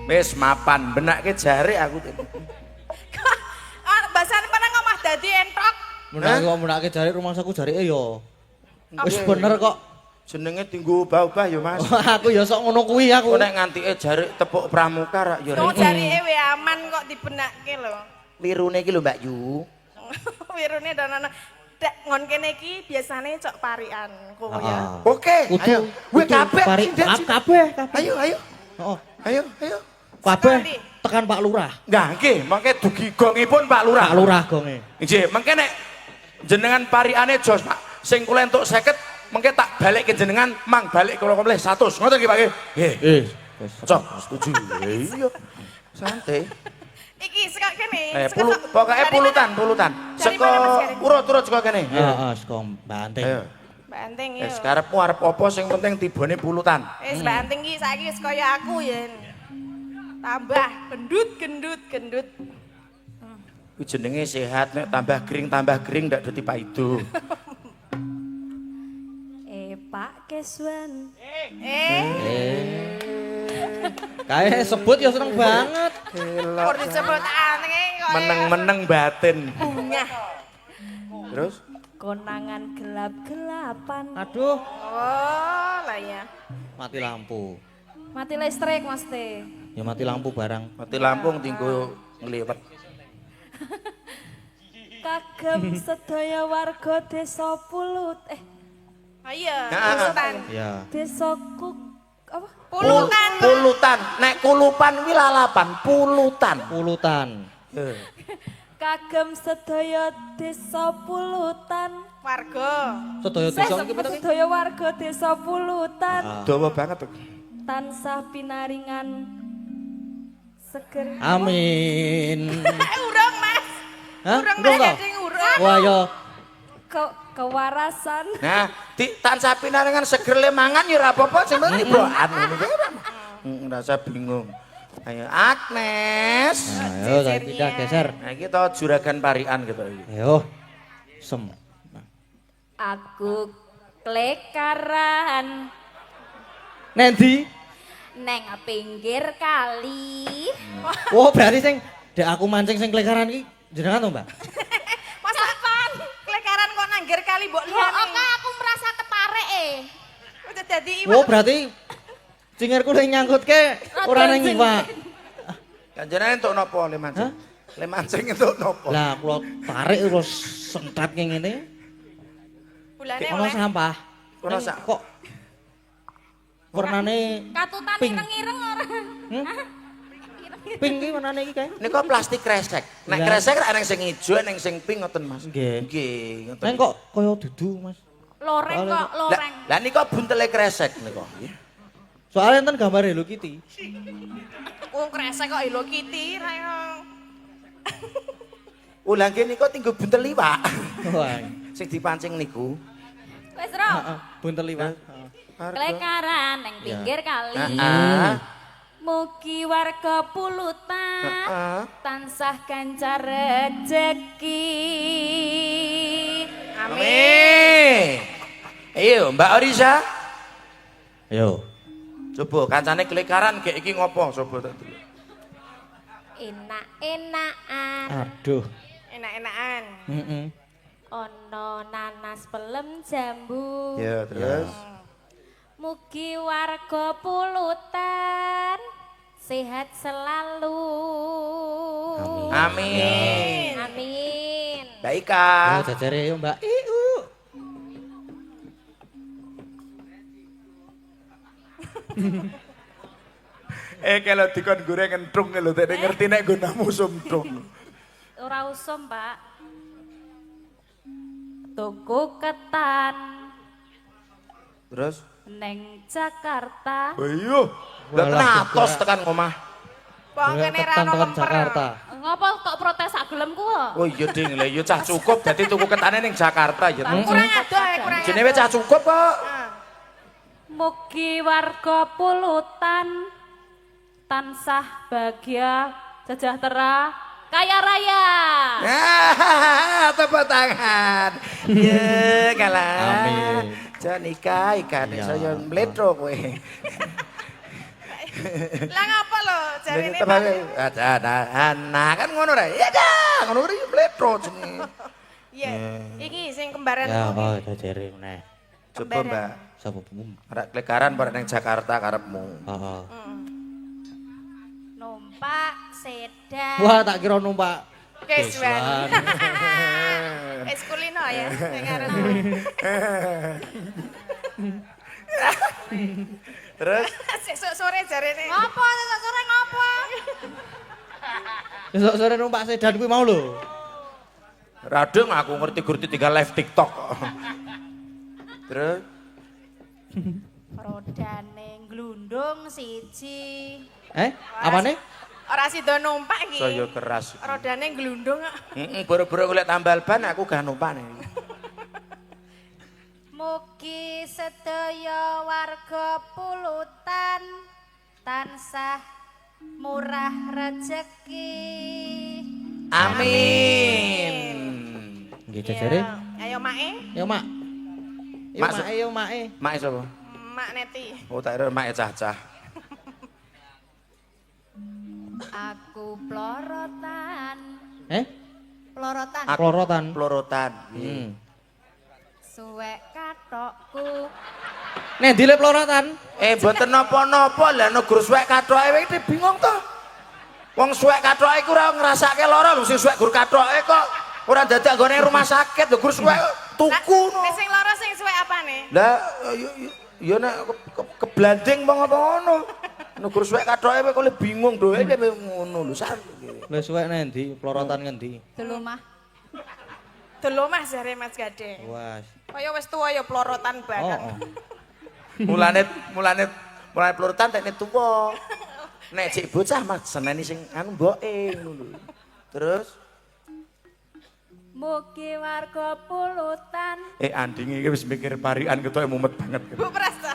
Wis mapan benake jare aku. Basane pernah ngomah dadi entok. Menake jari rumahku jarike yo. Wis bener kok. Jenenge tinggu ubah-ubah ya Mas. Aku ya sok ngono kuwi aku. Kok nek ngantike jare tepuk pramuka rak ya. Wong jarike we aman kok dibenakke lho. Lirune iki lho Mbak Yu. Wirune donono. Dek ngon kene iki biasane cok parian kowe ya. Oke, Kudu ayo. Wih kabeh. pari Sindet, sindet. kabeh. Ayo, ayo. Heeh. Ayo, ayo. Kabeh Sekali. tekan Pak Lurah. Nggih, nggih, mangke dugi gongipun Pak Lurah. Pak Lurah gonge. Nggih, mangke nek jenengan pariane jos, Pak. Sing kula entuk 50, mangke tak balik ke jenengan, mang balik kula kompleh 100. Ngoten nggih, Pak nggih. Nggih. Cok, setuju. Iya. Santai. Iki sekak kene. Pokoknya pulutan. Dari Seko mana, Mas Garing? urut saka kene. Heeh, saka Mbak Anting. Ayo. Mbak Anting ya. Wis karepmu arep apa sing penting tibane pulutan. Mbak Anting iki saiki wis kaya aku yen. Tambah gendut. Kuwi jenenge sehat nek tambah kering ndak dadi paido. Pak Keswan. Kae sebut ya seneng banget. Kok disebut aneh kok. Meneng-meneng batin. Bungah. Terus Konangan gelap-gelapan. Aduh, Oh, lah ya. mati lampu. Mati listrik mesti. Ya mati lampu barang. mati lampu tinggo ngliwet. Kagem sedaya warga desa Pulut. Ayo, Nah, pulutan. Ya. Desa apa? Pulutan. Pulutan. Nek kulupan kuwi lalapan, pulutan. Pulutan. Kagem sedaya desa Pulutan. Warga. Sedaya desa iki Sebut sedaya warga desa Pulutan. Dawa banget. Tansah pinaringan seger. Amin. Urung, Mas. Hah? Urung Urung Mas toh? Gading urung. Wah ya. Kewarasan. Nah, tansah pinaringan seger lemangan ya ora apa-apa, sing penting ibrokan ngono kuwi. Rasa bingung. Ayo Agnes. Ayo kita geser. Nah, iki to juragan parian gitu iki. Ayo. Sem. Aku klekaran Nendi? neng pinggir kali. Oh, berarti sing dek aku mancing sing klekaran iki jenengan to, Mbak? Masa klekaran kok nangger kali mbok Kok liyane. aku merasa keparek Udah dadi Oh, berarti cingirku sing nyangkutke ora nang iwak. Kan jenengan entuk napa le mancing? Le mancing entuk napa? Lah kula tarik terus sentrat ngene. Bulane Ono oleh. sampah. Ono Ning sak. kok warnane Katutan pink. ireng-ireng ora. Pink iki warnane iki kae. Niku plastik kresek. Nek Lah. kresek ra ana sing ijo, ana sing pink ngoten, Mas. Nggih. Nggih, ngoten. Neng kok kaya dudu, Mas. Loreng kok, loreng. Lah niku buntele kresek niku. Soalnya enten gambar Hello Kitty. Wong kresek kok Hello Kitty ra yo. Ulah nggih niku tinggo buntel iwak. Wah. Sing dipancing niku. Wis ro. Heeh, buntel iwak. Klekaran neng pinggir kali. Heeh. Mugi warga Pulutan tansah kancar rejeki. Amin. Ayo Mbak Orisa. Ayo. Coba kancane klekaran kayak iki ngopo coba tak dulu. Enak-enakan. Aduh. Enak-enakan. Heeh. Ono nanas pelem jambu. Ya, terus. Mugi warga Pulutan sehat selalu. Amin. Amin. Baik, Ayo Kak. jajare yo, Mbak. Iu. Kalau dikon goreng entrung lho, tene ngerti nek gunamu sumtrung. Ora usum, Pak. Tuku ketan Terus? neng Jakarta. Oh iya. Lah Walah, tenatos juga. tekan omah. Wong kene ra ono tekan kemper. Jakarta. Ngopo kok protes sak gelemku kok? Oh iya ding, lha ya cah cukup dadi tuku ketane ning Jakarta ya. Kurang adoh kurang. Jenenge cah cukup kok. Mugi warga Pulutan tansah bahagia, sejahtera, kaya raya. Ah, tepuk tangan. Ya kalah. Amin. Jan nikah ikan Ya. saya mletro kowe. Lah ngapa lho jarine Tepuk nah kan ngono ra. Ya dah, ngono ri mletro jenenge. Iya. Iki sing kembaran Ya, kuwi. oh jajare meneh. Coba Mbak, Sapa bum? arek klekaran bareng ning Jakarta karepmu. Heeh. Numpak sedan. Wah, tak kira numpak Keswan. Eskulino ya, sing ngaran. Terus Sesuk sore jarene. Ngopo sesuk sore ngopo? Besok sore numpak sedan kuwi mau lho. radeng aku ngerti-ngerti tinggal live TikTok. Terus Rodane glundung siji. Apane? Ora sida numpak iki. saya keras. Rodane glundung kok. Boro-boro golek tambal ban aku gak numpak nih. Mugi sedaya warga Pulutan tansah murah rejeki. Amin. Nggih jajare. Ayo Make, Yo Mak. Yo Mak, Mak, yo Mak. Mak sapa? Mak Neti. Oh tak kira mak cah-cah. Aku plorotan. Plorotan. Klorotan. Plorotan. Suwek katokku. Nek dile plorotan. Mboten napa-napa lah nek gur suwek kathoke iki bingung to. Wong suwek kathoke iku ora ngrasake lara, sing suwek gur kathoke kok ora dadak nggone rumah sakit, lho gur suwek tuku no. Nek sing lara sing suwek apane? Lah ya nek keblanding apa ngono. Nek gur suwek kathoke kowe kok bingung doe ngono lho sak. Lah suwek nendi? Plorotan ngendi? Delumah. Delomah jare Mas Gading. Wah. Kaya wis tuwa ya plorotan banget. Mulane plorotan tekne tuwa. Nek cek bocah mah seneni sing anu mboke ngono lho. Terus Mugi warga Pulutan. andinge iki wis mikir parikan ketoke mumet banget. Bu Prasta.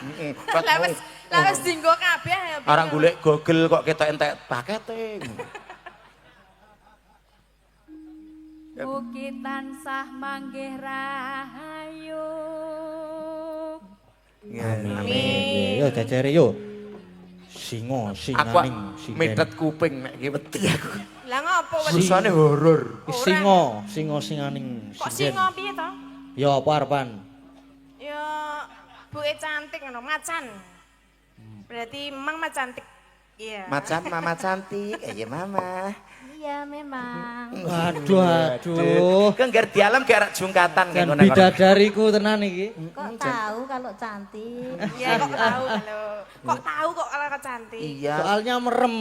Lah wis dinggo kabeh ya. Orang golek Google kok ketok entek pakete. Mugi tansah manggih rahayu. Amin. Yo jajare yo. Singo, Aku singaning, metet kuping nek iki wedi aku. Lah ngopo wis Susane horor. Singo, singaning. kok singo piye to? Yo apa arepan? Ya buke cantik ngono, macan. Berarti memang cantik. Iya. Macan mama cantik, iya mama. Iya memang. Aduh. Kan gar di alam kayak jungkatan Kan ngono. bidadariku tenan iki. Kok tahu kalau cantik? Iya kok tahu kalau. Kok tahu kok kalau cantik. Iya. Soalnya merem.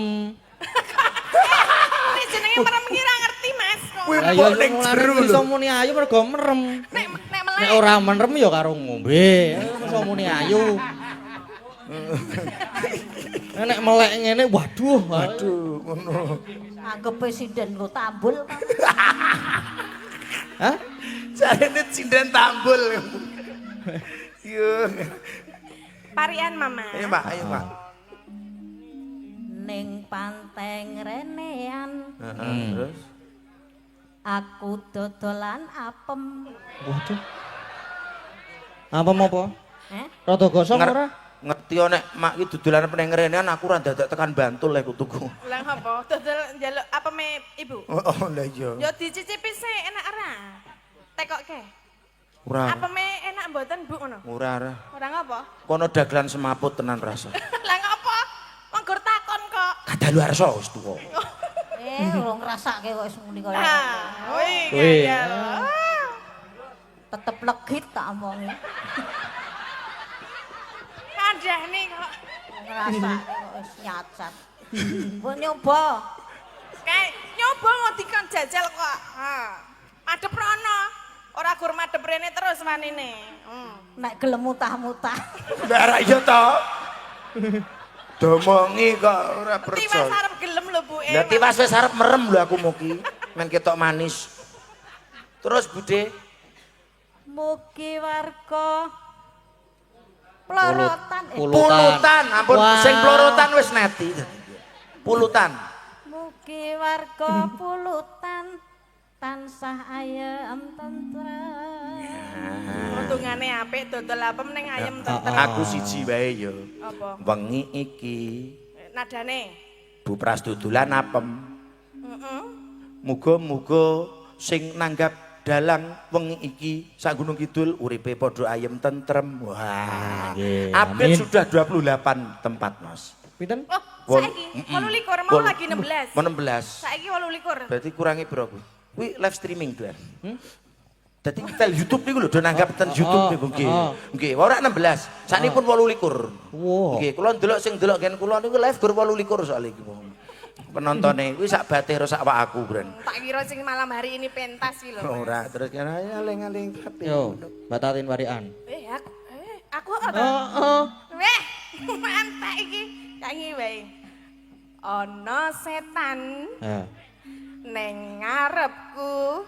Nek jenenge merem ngira ngerti Mas kok. Wih, Lah yo Mbok ning jero lho. iso muni ayu mergo merem. Nek melek. Nek ora merem ya karo ngombe. Iso muni ayu. Nek melek ngene waduh. Aduh, ngono. Anggap presiden lo tambul kan. Hah? Jarene cinden tambul. Yo. Parian Mama. Ayo, Mbak, ayo, Mbak. Ning panteng renean Terus aku dodolan apem. Waduh. Apa? Rada gosong Nger- ora? ngerti nek mak iki dodolan peneng ngerenean aku ora dadak tekan Bantul lek tuku. Lah ngopo? Dodol njaluk apa me Ibu? Oh, lah iya. Ya dicicipi sih enak ora? Tekokke. Ora. Apa me enak mboten Bu ngono? Ora. Ora ngopo? Kono dagelan semaput tenan rasa. Lah ngopo? Wong gur takon kok. Kadaluwarsa wis tuwa. Urung ngrasake kok wis muni kaya. Ah, wih, Wih, ngayal. Tetep legit tak omongi. Kadah nih kok. Ngrasake kok wis nyacat. Mbok nyoba. Kayak nyoba mau dikon jajal kok. Ha. Madhep rono. Ora gur madhep rene terus manine. Nek gelem mutah-mutah. Lah ra iya to. Domongi kok ora Tiwas percaya. arep gelem lho Bu. Lah tiwas wis arep merem lho aku mugi. Men ketok manis. Terus Bude, Mugi warga Plorotan. pulutan, ampun Wah. sing plorotan wis neti. Pulutan. Mugi warga Pulutan tansah ayem tentrem. Untungane apik dodol apem ning ayem tentrem. Aku siji wae ya. Apa? Wengi iki Nadane. Bu Pras dodolan apem. Heeh. Muga-muga sing nanggap dalang wengi iki sak Gunung Kidul uripe padha ayem tentrem. Wah. Nggih, Update amin. sudah 28 tempat, Mas. Pinten? Oh, Wol- saiki 18 mau lagi 16. Mau 16. Saiki 18. Berarti kurangi berapa? Kuwi live streaming, Dwan. Dadi tel YouTube niku lho do nanggap ten YouTube niku nggih. Nggih, ora 16. Saknipun 28. Wow. Nggih, kula ndelok sing ndelok gen kula niku live gur 28 soal iki. Penontone kuwi sak batih karo sak awakku, Bren. Tak kira sing malam hari ini pentas iki lho. Ora, terus kira aling-aling tapi. Yo, batatin warian. Aku apa? Heeh. Weh, mantap iki. Nyanyi wae. Ana setan Heeh. neng ngarepku.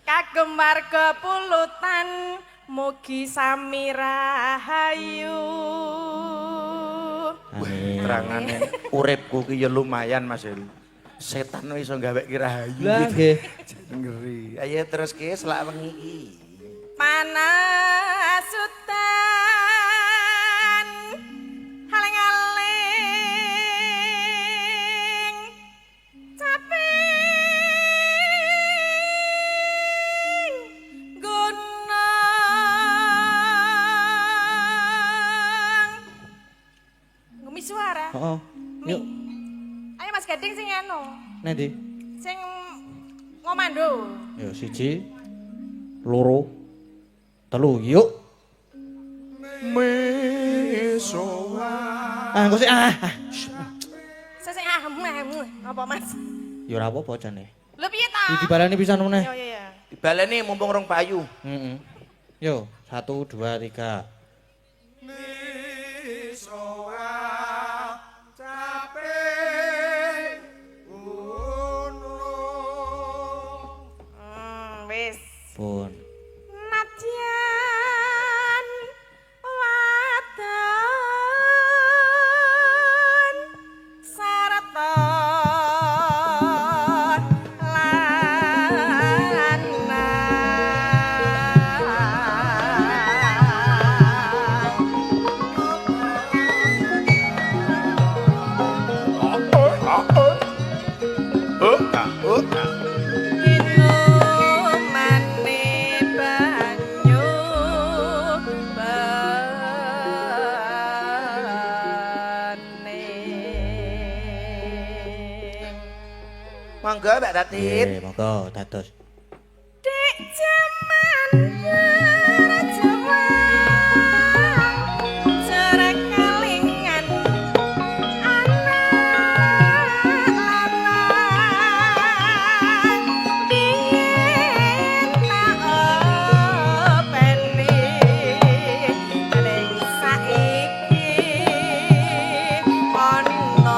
Kagem warga pulutan mugi sami rahayu. Amin. Terangane uripku ki ya lumayan Mas Heri. Setan iso gawe ki rahayu. Lah nggih. Ngeri. Ayo terus ki selak wengi iki. Panas udan haling-aling caping gunung ngumi suara Heeh. Yuk, ayo Mas Gading sing anu nanti. sing ngomando Yo, 1, 2, 3, yuk. Engko sik saya sing apa Mas Ya ora apa-apa jane. lho piye ta Iki dibalani pisan meneh. yo yo. Dibaleni mumpung rong payu. Heeh. Yo, 1, 2, 3. Wis. Pun. Nadyan wadon sarta Monggo Mbak Tatin. Monggo dados. Dek jaman Jawa jarak kelingan anak lanang biyen tak openi ning saiki ana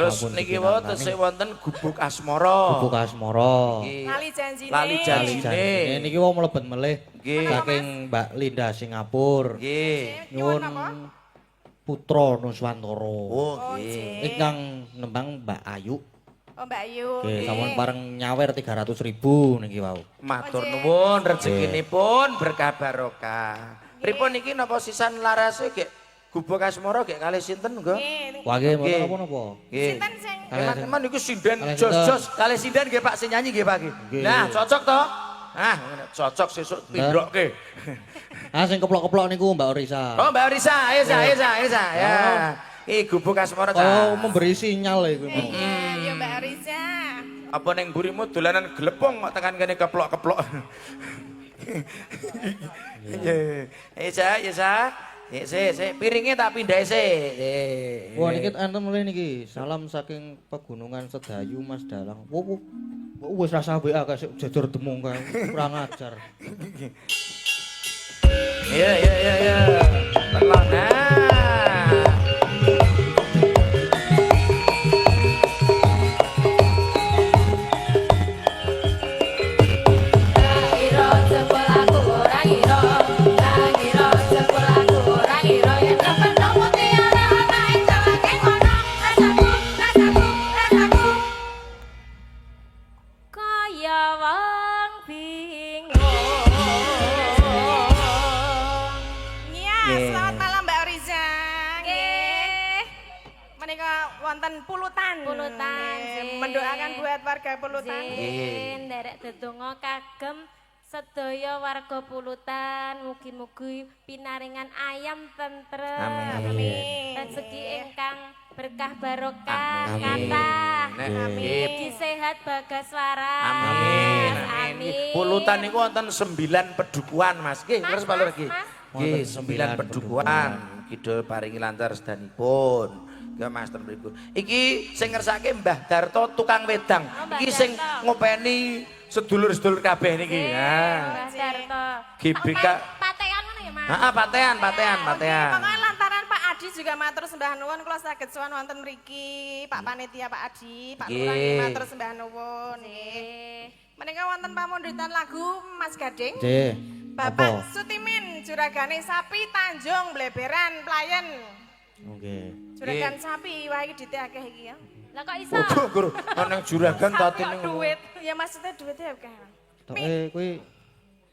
Terus sampun niki wae dipinantani. tesih wonten gubuk asmara. Gubuk asmara. Nggih. Lali janjine. Lali janjine. Janjine niki wong mlebet melih Nggih. saking Mbak Linda Singapura. Nggih. Nyuwun Nyuwun apa? putra Nuswantara. Oh, Oh, nggih. nggih. Ingkang nembang Mbak Ayu. Oh, Mbak Ayu. Nggih, nggih. sampun pareng nyawer 300.000 niki wau. Matur Nggih. nuwun rezekinipun berkah barokah. Pripun niki napa sisan larase gek gubuk asmara gek kalih sinten nggo? Nggih. Wah nggih mboten Nggih. napa-napa. Nggih. Sinten sing Teman-teman niku sinden Kalih jos-jos kalih sinden nggih Pak sing nyanyi nggih Pak nggih. Nggih. Nah, cocok to? Ah, cocok sesuk pindrokke. Ah sing keplok-keplok niku Mbak Orisa. Oh, Mbak Risa, ayo Sa. Ya. Iki gubuk asmara Oh, ta. memberi sinyal iku. Iya, Mbak Risa. Apa ning mburimu dolanan glepung kok tekan kene keplok-keplok. Iya. Ya Sa. Sik, piringe tak pindah sik. Wah niki enten mulai niki. Salam saking pegunungan Sedayu Mas Dalang. Wis rasa WA kasih jajar demung kae. Kurang ajar. Iya. Tenang. Nah. Ngira jebul aku ora ngira. Ngira jebul aku ora ngira yen kepethuk mutiara ana ing dalane kono. Rasaku. Kaya wong bingung. Iya, Nggih. selamat malam Mbak Riza. Nggih. Menika wonten pulutan. Pulutan, Nggih, Zin. mendoakan buat warga pulutan. Zin, nderek dedonga kagem sedaya warga pulutan, mugi-mugi pinaringan ayam tentrem. Amin. Rezeki ingkang berkah barokah Amin. kathah. Nek, Amin. nggih. Sehat bagas waras. Amin. Amin. Pulutan niku wonten 9 pedukuhan, Mas. Nggih, terus balur iki. Mas. Nggih, Wonten 9 9 pedukuhan. Kidul paringi lancar sedanipun. Nggih, Master mriku. Iki sing ngersake Mbah Darto tukang wedang. Oh, Mbah Iki sing Darto. ngopeni sedulur-sedulur kabeh niki. Mbah Nah. Darto. GBK. Patean ngono ya, Mas? Heeh, patean. Pokoknya lantaran Pak Adi juga matur sembah nuwun kula saged sowan wonten mriki, Pak Panitia Pak Adi, Pak Lurah Nggih. matur sembah nuwun nggih. Menika wonten pamundhutan lagu Mas Gading. Nggih. Bapak Sutimin juragane sapi Tanjung Bleberan Playen. Nggih. Juragan sapi wah iki dite akeh iki ya. Lah kok iso? Waduh, Guru. Ana juragan Sapi tatine. kok duit. Ya maksudnya duitnya akeh. Toke kuwi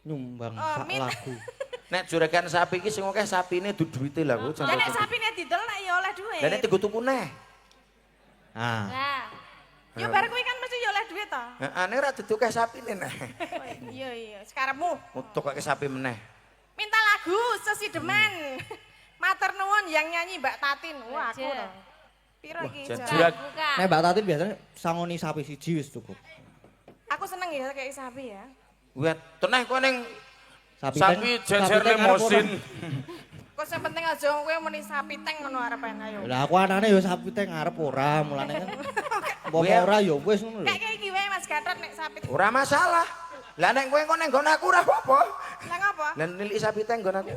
nyumbang Oh, sak mit. lagu. Nek juragan sapi iki sing akeh sapine du duwite lho, Bu. Lah nek sapine didol nek ya oleh duit. Lah nek tuku neh. Ah. Lah, Ya bar kuwi kan mesti ya oleh duit to. Heeh, nek ora didukeh sapine neh. Iya, sekarepmu. Utuk kake sapi meneh. Minta lagu sesideman. Matur nuwun yang nyanyi Mbak Tatin. Wah, aku Aja. to. Piro iki? jan- Jan? Jurag- buka. Nek Mbak Tatin biasanya sangoni sapi siji wis cukup. Aku seneng ya kayak sapi ya. Wet, teneh kowe ning Sapi sapi jejer teng arep limosin. Kok sing penting aja kowe muni sapi teng ngono arepen ayo. ora. Lah aku anane ya sapi teng ngarep ora, mulane kan. Mbok Kuwi- ora ya wis ngono lho. Kayak iki wae Mas Gatot nek sapi. Ora masalah. Lah nek kowe engko ning nggon aku ora apa-apa. Lah ngapa? Lah niliki sapi teng nggon aku.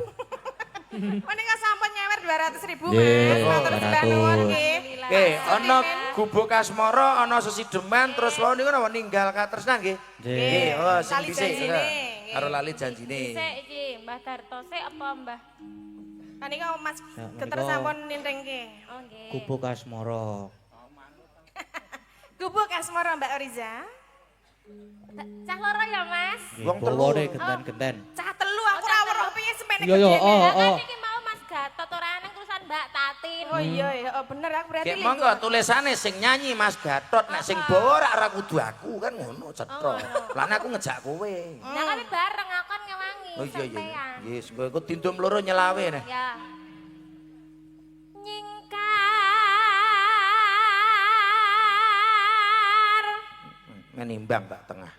Menika sampun nyewer 200.000 Nggih, Mas. Matur sembah 200. nuwun nggih. Oke, ana gubuk asmara, ana sesideman, terus wau niku napa ninggal katresnan nggih. Nggih. Oh, sing Lali dhisik. janjine, Karo lali janjine. Sik iki Mbah Darto sik apa Mbah? Nah niku Mas Ya, Geter menika- sampun nindengke. Oh nggih. Gubuk asmara. Gubuk asmara Mbak Riza. Cah loro ya, Mas? Wong telu. Bawane genten-genten. Cah telu aku ora weruh piye semene Iya, iya, gedene. oh, Lah oh. kan iki mau Mas Gatot ora nang urusan Mbak Tatin. Oh iya ya, oh, bener aku berarti Kayak monggo tulisane sing nyanyi Mas Gatot, nek sing bawa ora kudu aku kan ngono cetro. Lah nek aku ngejak kowe. Nah kami bareng aku kan ngewangi Oh iya iya. sampean. Yes, kowe iku tindum loro nyelawe neh. Ya. Nyingkar Menimbang Mbak Tengah.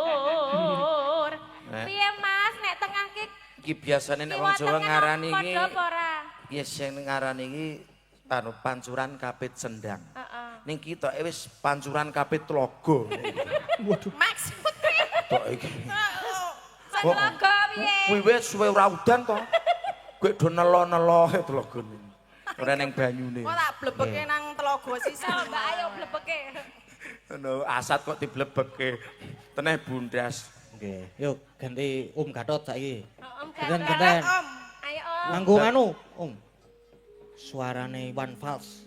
nyingkur. Eh. Piye Mas nek tengah ki Iki biasane nek wong kiwa Jawa tengah ngarani iki padha apa ora? ya sing ngarani iki anu pancuran kapit sendang. Heeh. Ning kita wis pancuran kapit tlaga. Maksudnya Tok iki. Sing laga piye? Kuwi wis suwe ora udan to. Kowe do nelo-nelo telogone. Ora ning banyune. Kok tak blebeke nang telaga sisa. Mbak ayo blebeke. Ngono asat kok diblebeke. Teneh bundas. Nggih. Yuk ganti Gatot saiki. Om Genten. Gatot. Om. Ayo Om. Nganggo anu, Suarane Iwan Fals.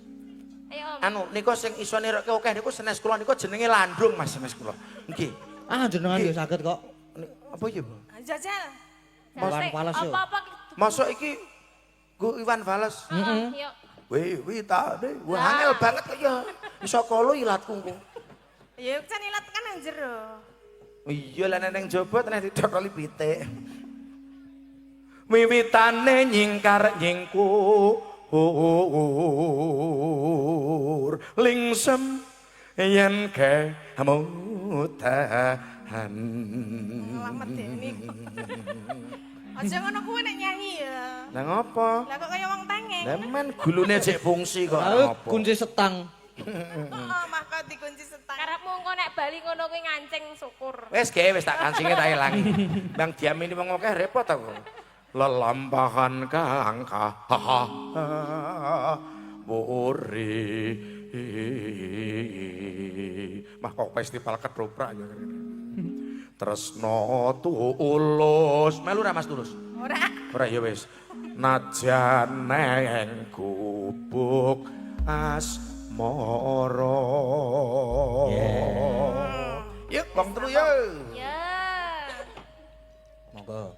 Ayo Om. Anu nika sing iso nirokke akeh niku senes kula niku jenenge Landung Mas senes kula. Nggih. Ah jenengan yo saged kok. Apa ya, Bu? Jajal. Iwan Fals yo. Apa-apa. Masuk iki Gu Iwan Fals. Yuk. Wih, tane. Wah, angel banget kok ya. Iso kolo ilatku kok. Ya kan ilat kan nang jero. Iya lah neng jaba teneh dicokoli pitik. Wiwitane nyingkar nyingkur lingsem yen kemudahan. Selamat Deni. Aja ngono kuwi nek nyanyi ya. Lah ngopo? Lah kok kaya wong tengeng. Lah men gulune jek fungsi kok Aku ngopo? kunci setang. Heeh, mah kok dikunci setang. Karepmu engko nek bali ngono kuwi ngancing syukur. Wis ge wis tak kancinge tak ilangi. Bang diamini wong akeh repot aku. Lelampahan kangka buri mah kok festival ketoprak ya tresno tulus melu ra Mas tulus ora ya wis najan neng gubuk asmara yuk wong telu yuk Ya. Monggo.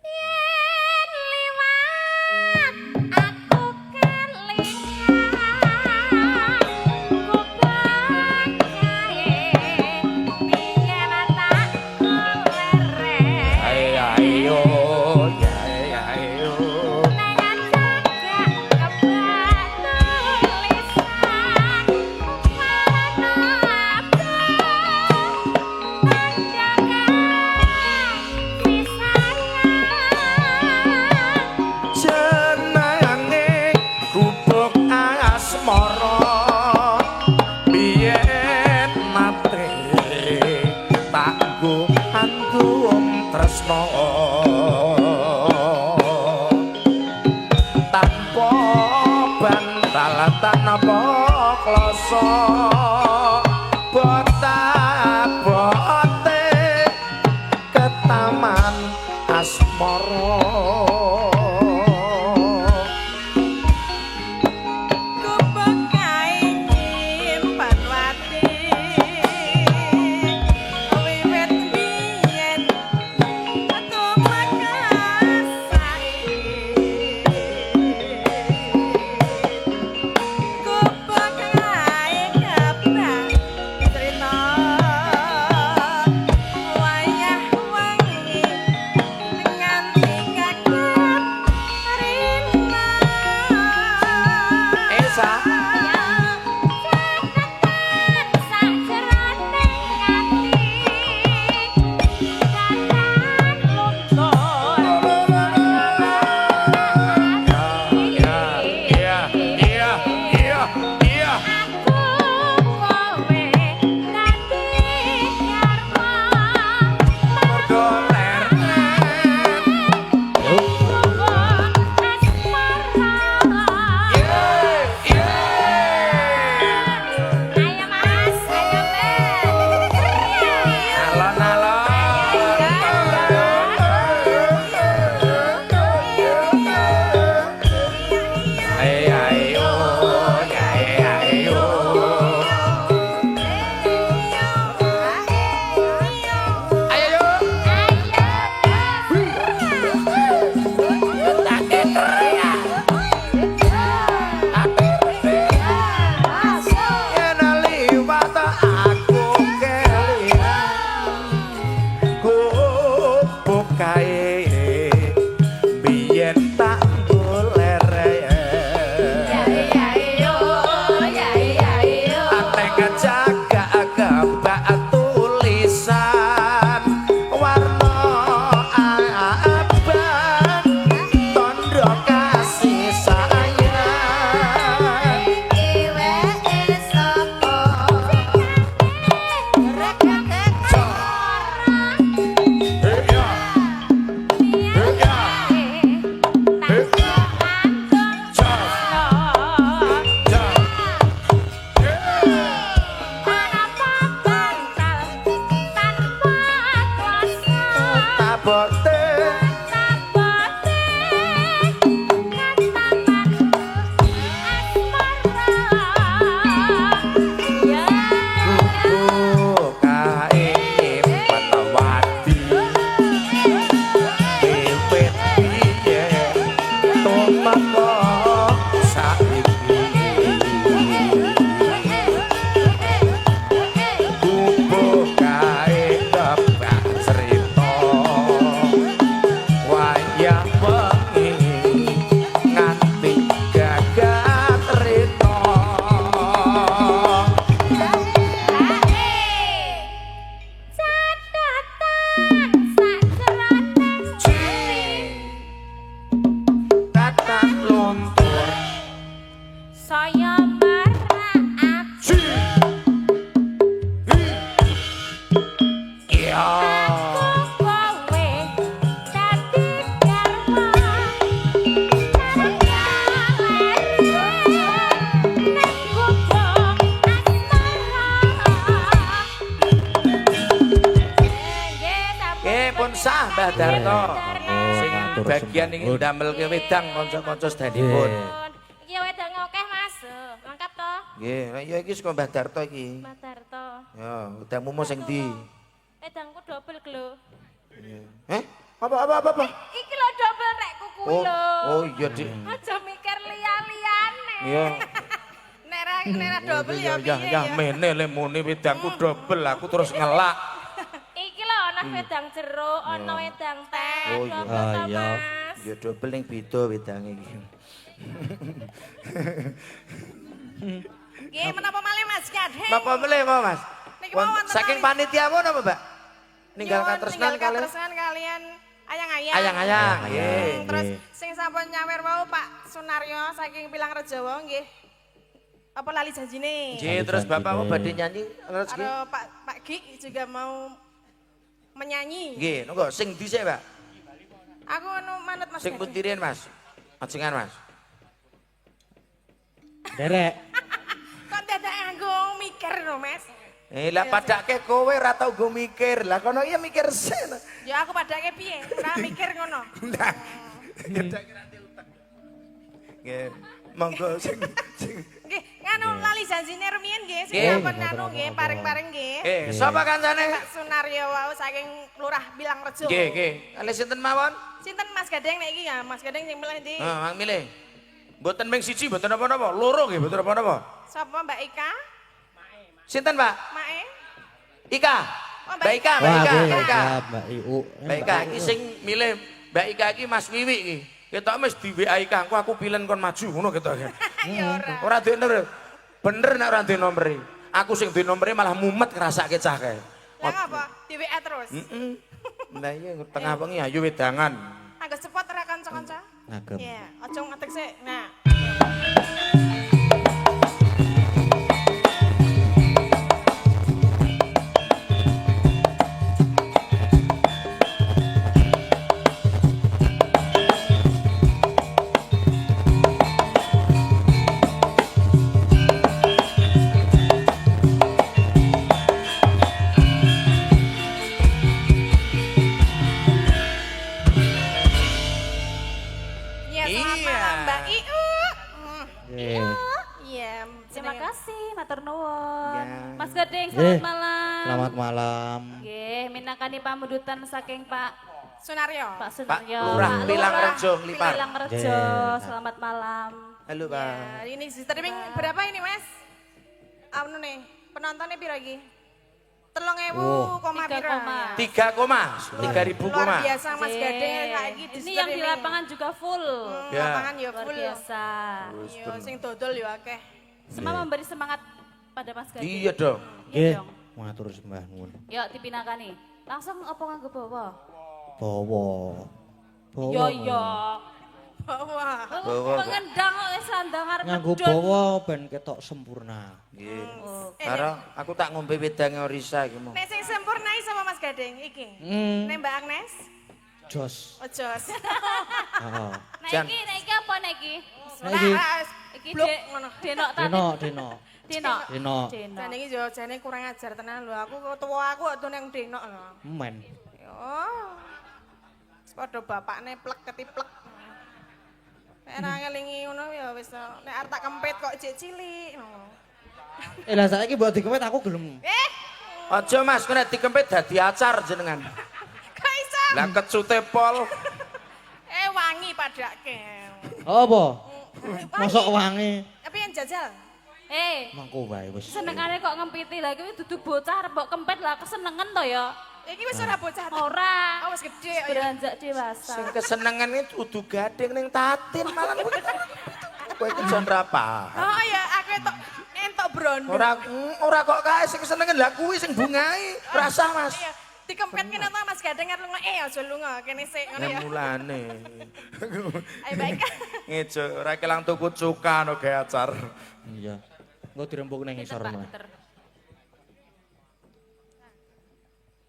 Yen liwat aku kelingan kubang kae biyen tak kolerek ayo ayo nengan cagak kebak tulisan warna abang panjangan pisayang jenenge gubuk asmara biyen mate tak go antum tresno tanpa bantal tanpa kloso bote ke taman asmara Kubuk kae nyimpan wati. Wiwit biyen aku makasai. Kubuk kae kebak pisah Mbah Darto. Sing matur bagian sembah iki nuwun. ndamelke wedang kanca-kanca sedanipun. Iki wedang akeh Mas. Lengkap to? Nggih, ya iki saka Mbah Darto iki. Mas Darto. Ya, wedangmu mau sing ndi? Wedangku double glo. Apa? Iki lho double rek kuku lho. Oh iya, Dik. Aja mikir liya-liyane. Iya. Nek ra double ya piye Ya mene le muni wedangku double aku terus ngelak. Iki lho ana wedang jeruk, ana wedang teh. Oh, iya. double to, iya. Mas. Ya double ning beda wedange iki. Nggih, menapa malih Mas Gading? Napa meleh mau, Mas? Niki mawon Saking tenang. panitiamu napa, Mbak? Ninggalkan tresnan Ninggalkan kalian. tresnan kalian ayang-ayang. Ayang-ayang, nggih. Terus sing sampun nyawer wau Pak Sunaryo saking Pilang Rejawa nggih. Apa lali janjine? Nggih, terus bapakmu badhe nyanyi rezeki. Karo Pak Gi juga mau menyanyi. Nggih, nunggu sing dhisik, Pak. Aku anu manut Mas. Sing Gading. puntirin, Mas. Ajengan, Mas. Derek. Kok dadak nganggo mikir lho, Mas? Lah padake kowe ora tau go mikir. Lah kono iya mikir sen. Ya aku padake piye? Ora mikir ngono. Nah. Nggih, monggo sing Nggih, nganu lali janjine rumiyin nggih, sing Nggih. sampun nganu nggih, paring-paring nggih. sapa kancane? Pak Sunaryo wau saking Lurah Bilang Rejo. Nggih, nggih. Kali sinten mawon? Sinten Mas Gading nek iki ya? Mas Gading sing milih ndi? Mang milih. Mboten ming siji, mboten apa-apa. Loro nggih, mboten apa-apa. Sapa Mbak Ika? Sinten, Pak? Mae? Ika. Oh, Mbak Ika, Mbak Wah, Ika, nggih, Mbak Ika. ya, Mbak Iu. Mbak Ika iki sing milih Mbak Ika iki Mas Wiwi iki. Ketok mesti di WA Ika, aku pilen kon maju ngono ketok. Ya ora. Ora duwe nomor. Bener nek ora duwe nomor. Aku sing duwe nomor malah mumet ngrasake cah kae. Lah ngapa? Di WA terus. Lah iya tengah bengi ayo wedangan. Anggo cepot ora kanca-kanca? Ngagem. Iya, aja ngetik sik. Nah. Ya, selamat Iya. malam Mbak Iu. Nggih. Iya, Terima jenenge- kasih, matur nuwun. Ya. Mas Gading, Nggih. selamat malam. Selamat malam. Nggih, minangkani pamundutan saking Pak Sunaryo. Pak Sunaryo. Lurah Pak Pilang Lurah Rejo Nglipar. Pilang Rejo. Nggih. Selamat malam. Halo, Ya, Pak. ini streaming berapa ini, Mas? Anu nih, penontonnya piro iki? 3.000 Oh. koma piro? 3,3.000 Luar koma. biasa Mas Nggih. Gading saiki di Ini yang di streaming. lapangan juga full. Ya. Lapangan ya Luar full. biasa. Yo sing dodol yo akeh. Semua memberi semangat pada Mas Gading. Iya dong. Iya Nggih. dong. Matur sembah nuwun. Yuk dipinakani. Langsung apa nganggo bawa? Bawa. Bawa. Yo yo. Wah. Bawa, Pak. Pengendang kok wis sandang arep Nganggo medun. bawa ben ketok sempurna. Nggih. Oh. Karo aku tak ngombe wedange Orisa iki mau. Nek sing sempurna sama Mas Gading iki. Nek Mbak Agnes? Jos. Ojo. Heeh. Nah Jan. iki apa nek iki? Nah, iki. Iki Blok Dek, ngono. Denok ta? Dino, Dino. Denok. Dino. Denok. Jane iki yo jane kurang ajar tenan lho. Aku tua aku kok nang denok lho. Men. Yo. Padha bapakne plek ketiplek. Nek ora ngelingi ngono ya wis nek arep tak kempit kok jek cilik ngono. Lah saiki mbok dikempet aku gelem. Aja Mas, kena dikempit dadi acar jenengan. Kok iso? Lah kecute pol. Wangi padake. Apa? Mosok wangi. Tapi yang jajal. Mangko wae wis. Senengane kok ngempiti lah kuwi dudu bocah arep mbok kempet lah kesenengan to ya. Iki wis ora bocah. ta? Ora. Oh wis gede ya. Beranjak dewasa. Sing kesenengan iki kudu gading ning tatin malah kowe kejon ra paham. Oh ya aku entok brondo. Ora kok kae sing kesenengan lah kuwi sing bungai. Rasa Mas. Iya. Dikempet kene to Mas Gading arep lunga aja lunga kene sik ngono ya. Ya mulane. Ayo baik. Ngejo ora kelang tuku cuka no gawe acar. Iya. Engko dirembuk ning Pinter, ngisor Pak, malah. pinter.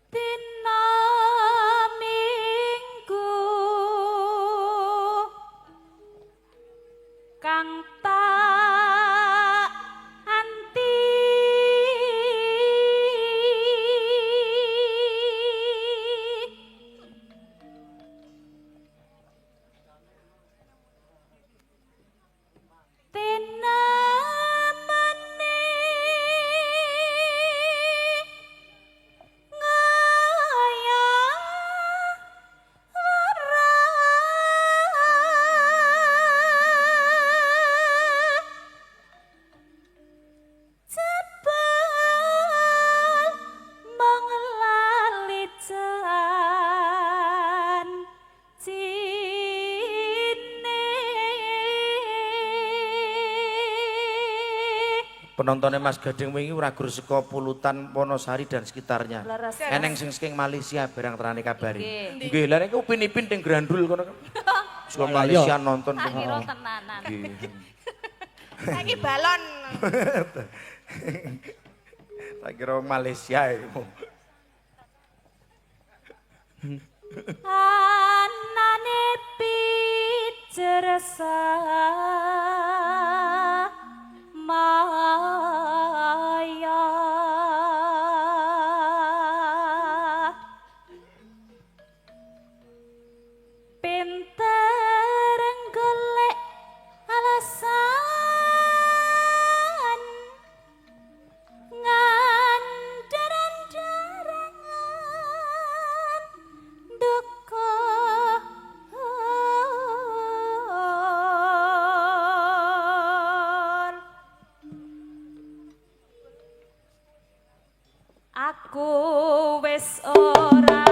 Dina Minggu kang tak anti penontonnya Mas Gading wingi ora gur saka Pulutan Wonosari dan sekitarnya. Leres. Eneng sing saking Malaysia barang terane kabari. Nggih. Nggih, lha niku upin-ipin teng Grandul kono. Saka Lah, Malaysia nonton. Tak kira tenanan. Nggih. Saiki balon. Tak kira Malaysia iku. Anane picersa maya pinter golek alasan ngandaren-derengan duka aku wis ora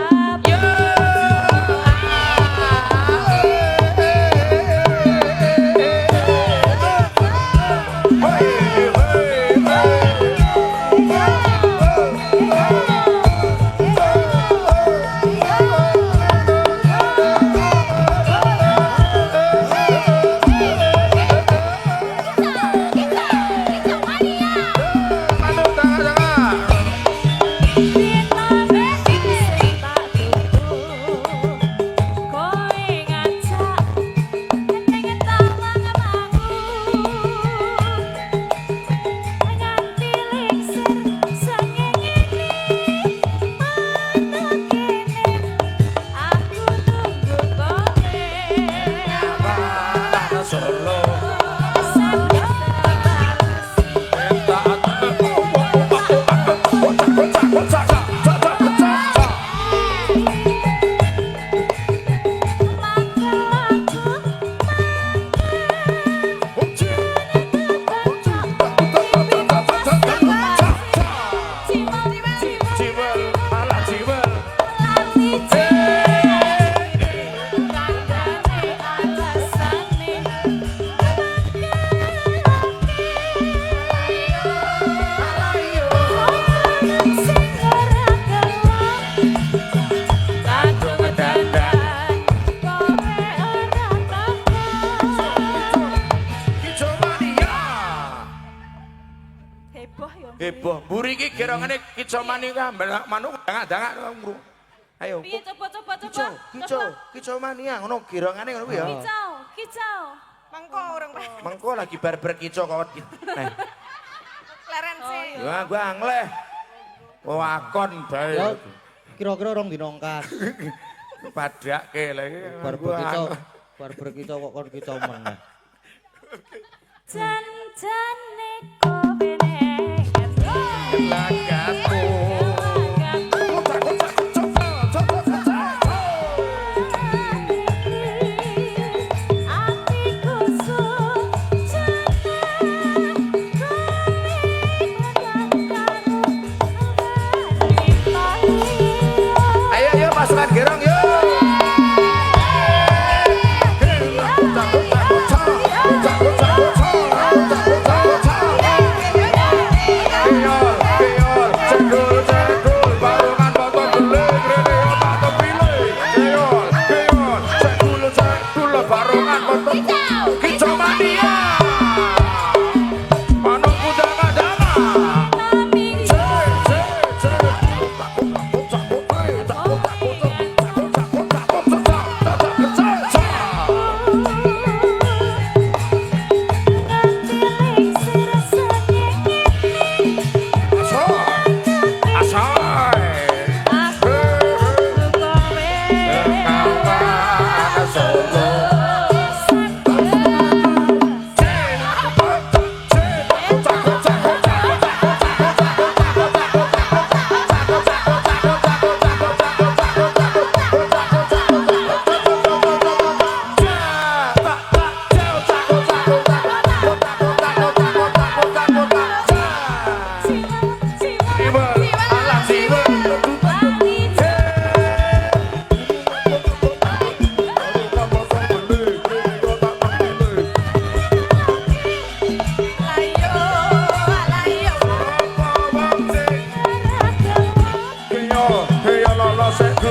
Heboh, mburi iki gerongane kicomani ka manuk dangak-dangak ngru. Ayo. piye coba Kicomania ngono gerongane ngono kuwi ya. kicau Mengko urung Pak. Mengko lagi barber kico kawat. Leren sih. Ya gua angleh. Wakon bae. Ya kira-kira rong dina ngkas. Padake lagi. Barber kita kok kon kita meneh. jan-jane kowe nengen Lagaku. atiku Ayo pasukan gerong yuk.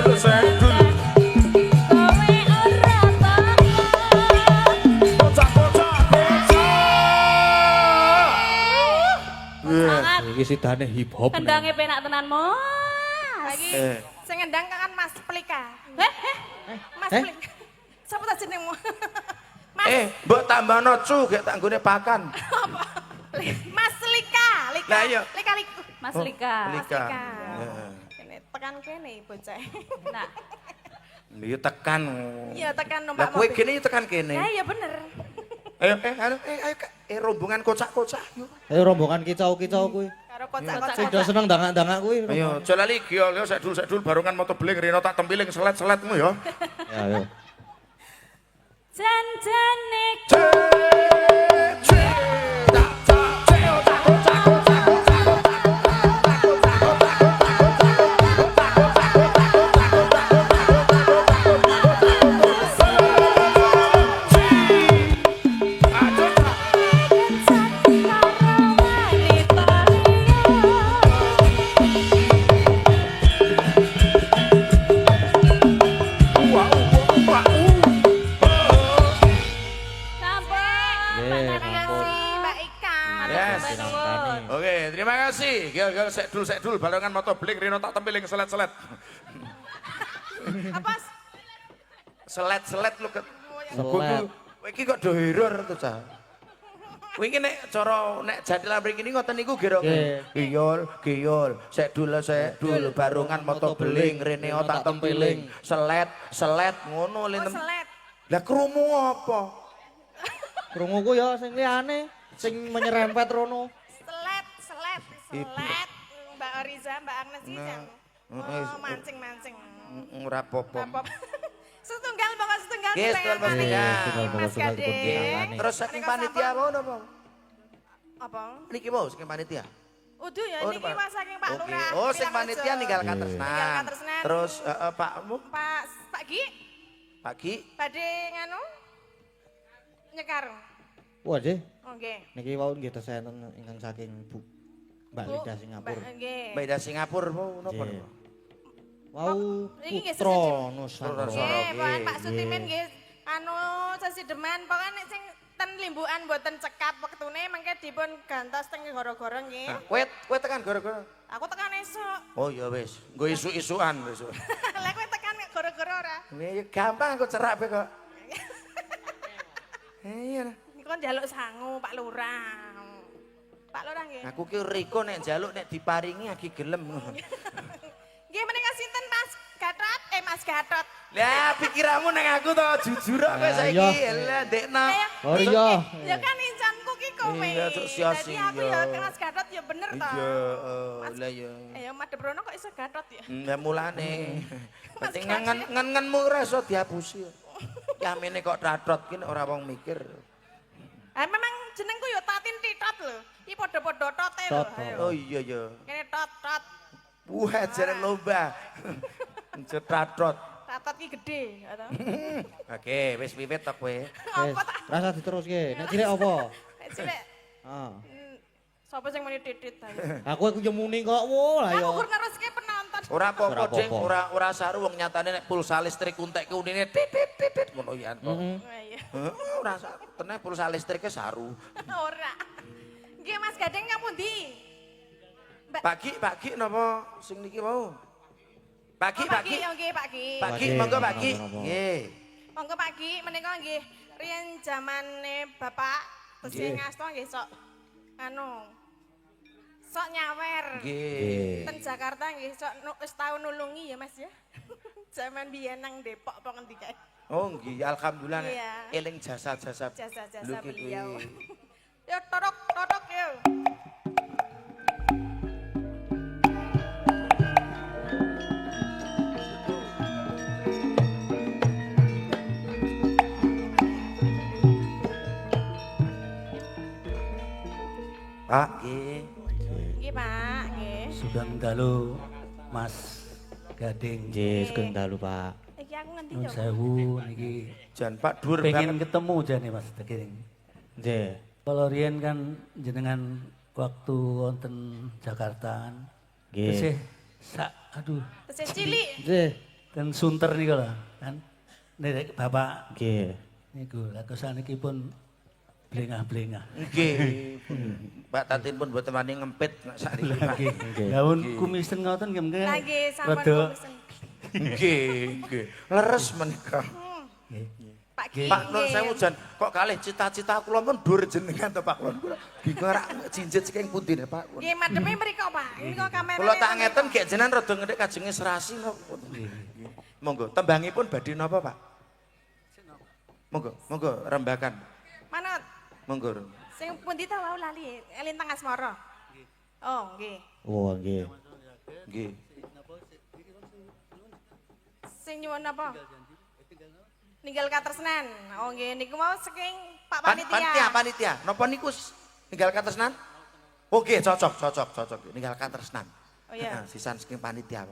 sedul sedul Kowe ora teko. bocah bocah bocah. Sangat Iki sidane hip hop. kendangnya penak tenan, Mas. Lagi sing ngendang kan Mas Pelika. Mas Eh? Pelika. Sapa ta jenengmu? Mas Mbok tambahno cu gek tak nggone pakan. Mas Lika, Lika. Lah, iya. Lika Liku. Mas Lika. Lika. Kene tekan kene bocah. Nah, Iya tekan. Iya tekan Lah numpak kowe mobil. kene yo tekan kene. Ya iya bener. Ayo rombongan kocak-kocak yo. Ayo rombongan kicau-kicau kuwi. Karo Sing do kocak-kocak. seneng dangak-dangak kuwi. Ayo, jolali giol yo sedul-sedul barongan moto beling rino tak tempiling selet-seletmu yo. Ya ayo. janjane Terima kasih Mbak Ika. Yes. Oke, terima kasih. Giol sedul barongan moto beling rino tak tempiling selet-selet. Apa? Selet-selet lu ke. Selet. Kowe iki kok do error to, Cah. Kowe iki nek cara nek jadilah mriki ngoten niku gira giol sedul barongan moto beling rene tak tempiling selet ngono Oh linten. selet. Lah krungu apa? Krunguku ya sing liyane sing menyerempet rono. Selet. Mbak Oriza, Mbak Agnes iki jan. Oh, mancing. Ora apa-apa. Apa? Setunggal bapak setunggal Yes, kita setunggal ngangani. setunggal. Setunggal Mas setunggal Gading. dipun Terus saking panitia apa napa? Apa? Niki mau saking panitia. Udah ya, Oh, niki Pak. mas saking Pak Oke. Lurah. Oh, sing Pilang panitia Rejo. ninggal Ninggal Katresnan. Katresnan. Terus Pakmu Pak Gi, pagi badhe nganu nyekar. Wah, Deh. Oke. Niki wau nggih tesenen ingkang saking Bu Mbak Lida Singapura. Nggih. Beda Singapura mau napa? Iya. Wau Iki nggih putra sesiji. Nusantara. Nggih, Pak Nggih. Pak Sutimin nggih anu sesideman pokoke sing ten limbukan mboten cekap wektune mengke dipun gantos teng gara-gara nggih. Nah, kowe tekan gara-gara. Aku tekan esuk. Oh ya wis, nggo isu-isuan besok. Lah kowe tekan gara-gara ora? Ini gampang aku cerak be kok. Iya. Niku njaluk sangu Pak Lurah. Pak Lurah nggih. Aku ki riko nek njaluk nek diparingi lagi gelem. Nggih menika sinten Mas Gatot? Mas Gatot. Lah pikiranmu nek aku to jujur kok kowe saiki. Lah ndekno. Oh iya. Ya kan incanku ki kowe. Iya, Cuk, sia-sia. Dadi aku ya Mas Gatot ya bener to. Iya, lah ya. Ya Madep Rono kok iso Gatot ya? Lah mulane. Mas Penting Gatot. ngenmu ora iso dihapusi. Yamene kok tratrot ki nek ora wong mikir. Memang jenengku ya Tatin Titot lho. Iki padha-padha tote lho. Tot. Ayo. Oh iya ya. Kene tot. Wah, jare lomba. Cetratrot. Tatot ki gede, ya toh. Oke, wis wiwit to kowe. Wis, rasa diteruske. Nek cilik apa? Cilik. Ah. Sapa sing muni titit ta? Aku ya muni kok. Wo lah Aku ya. kur neruske penonton. Ora apa-apa, Ora Ding. apa-apa. Ora saru wong nyatane nek pulsa listrik untek ke unine titit ngono ya. Oh iya. Ora saru. Tenan pulsa listrike saru. Ora. Nggih Mas Gading kapundi? Pagi napa sing niki mau? Pagi. Nggih Pak Gi. Pagi, Pagi, monggo Pagi. napa-napa. Nggih. Monggo Pak Gi menika nggih riyen zamane Bapak Besi Nggih. Ngasto nggih sok anu sok nyawer. Nggih. Ten Jakarta nggih sok wis tau nulungi ya Mas ya. Zaman biyen nang Depok apa ngendi kae. Oh nggih, alhamdulillah nek Iya. eling jasa-jasa Jasa-jasa Lho, ki beliau. kuwi. Yo totok yo. Pak, nggih. Nggih Pak, nggih. Sugeng dalu Mas Gading. Nggih, sugeng dalu, Pak. Iki aku ngendi Nun yo? sewu niki Jan Pak dhuwur pengen banget. ketemu jane Mas Gading. Nggih. Kalau riyen kan jenengan waktu wonten Jakarta kan. Nggih. Tesih aduh Tesih cilik. Nggih. Kan sunter niku lho, kan. Nek Bapak Nggih. niku lha saniki pun blengah-blengah. Nggih. Mbak Tatin pun mboten wani ngempit nek sakniki Pak. Nggih. Daun kumisen ngoten nggih mungkin. Lah nggih sampun rada kumisen. Nggih. Leres menika. nggih. Pak Ki. Pak Nur nggih. sewu jan kok kalih cita-cita kula pun dur jenengan to Pak Nur. Kula bingung jinjit saking pundi nih Pak. Nggih madhepe mriko Pak. Mriko kamera. Kula tak ngeten gek jenengan rada ngedek kajenge serasi napa. Monggo tembangipun badhe napa Pak? Monggo rembakan. Manut. Monggo. Sing pundi ta wau lali? Lintang asmara. Oh, nggih. Oh, nggih. Nggih. Sing nyuwun apa? Ninggal katresnan. Oh nggih niku mau saking Pak Panitia. Panitia. Napa niku ninggal katresnan? Oh nggih cocok. Ninggal katresnan. Oh iya. Sisan saking panitia.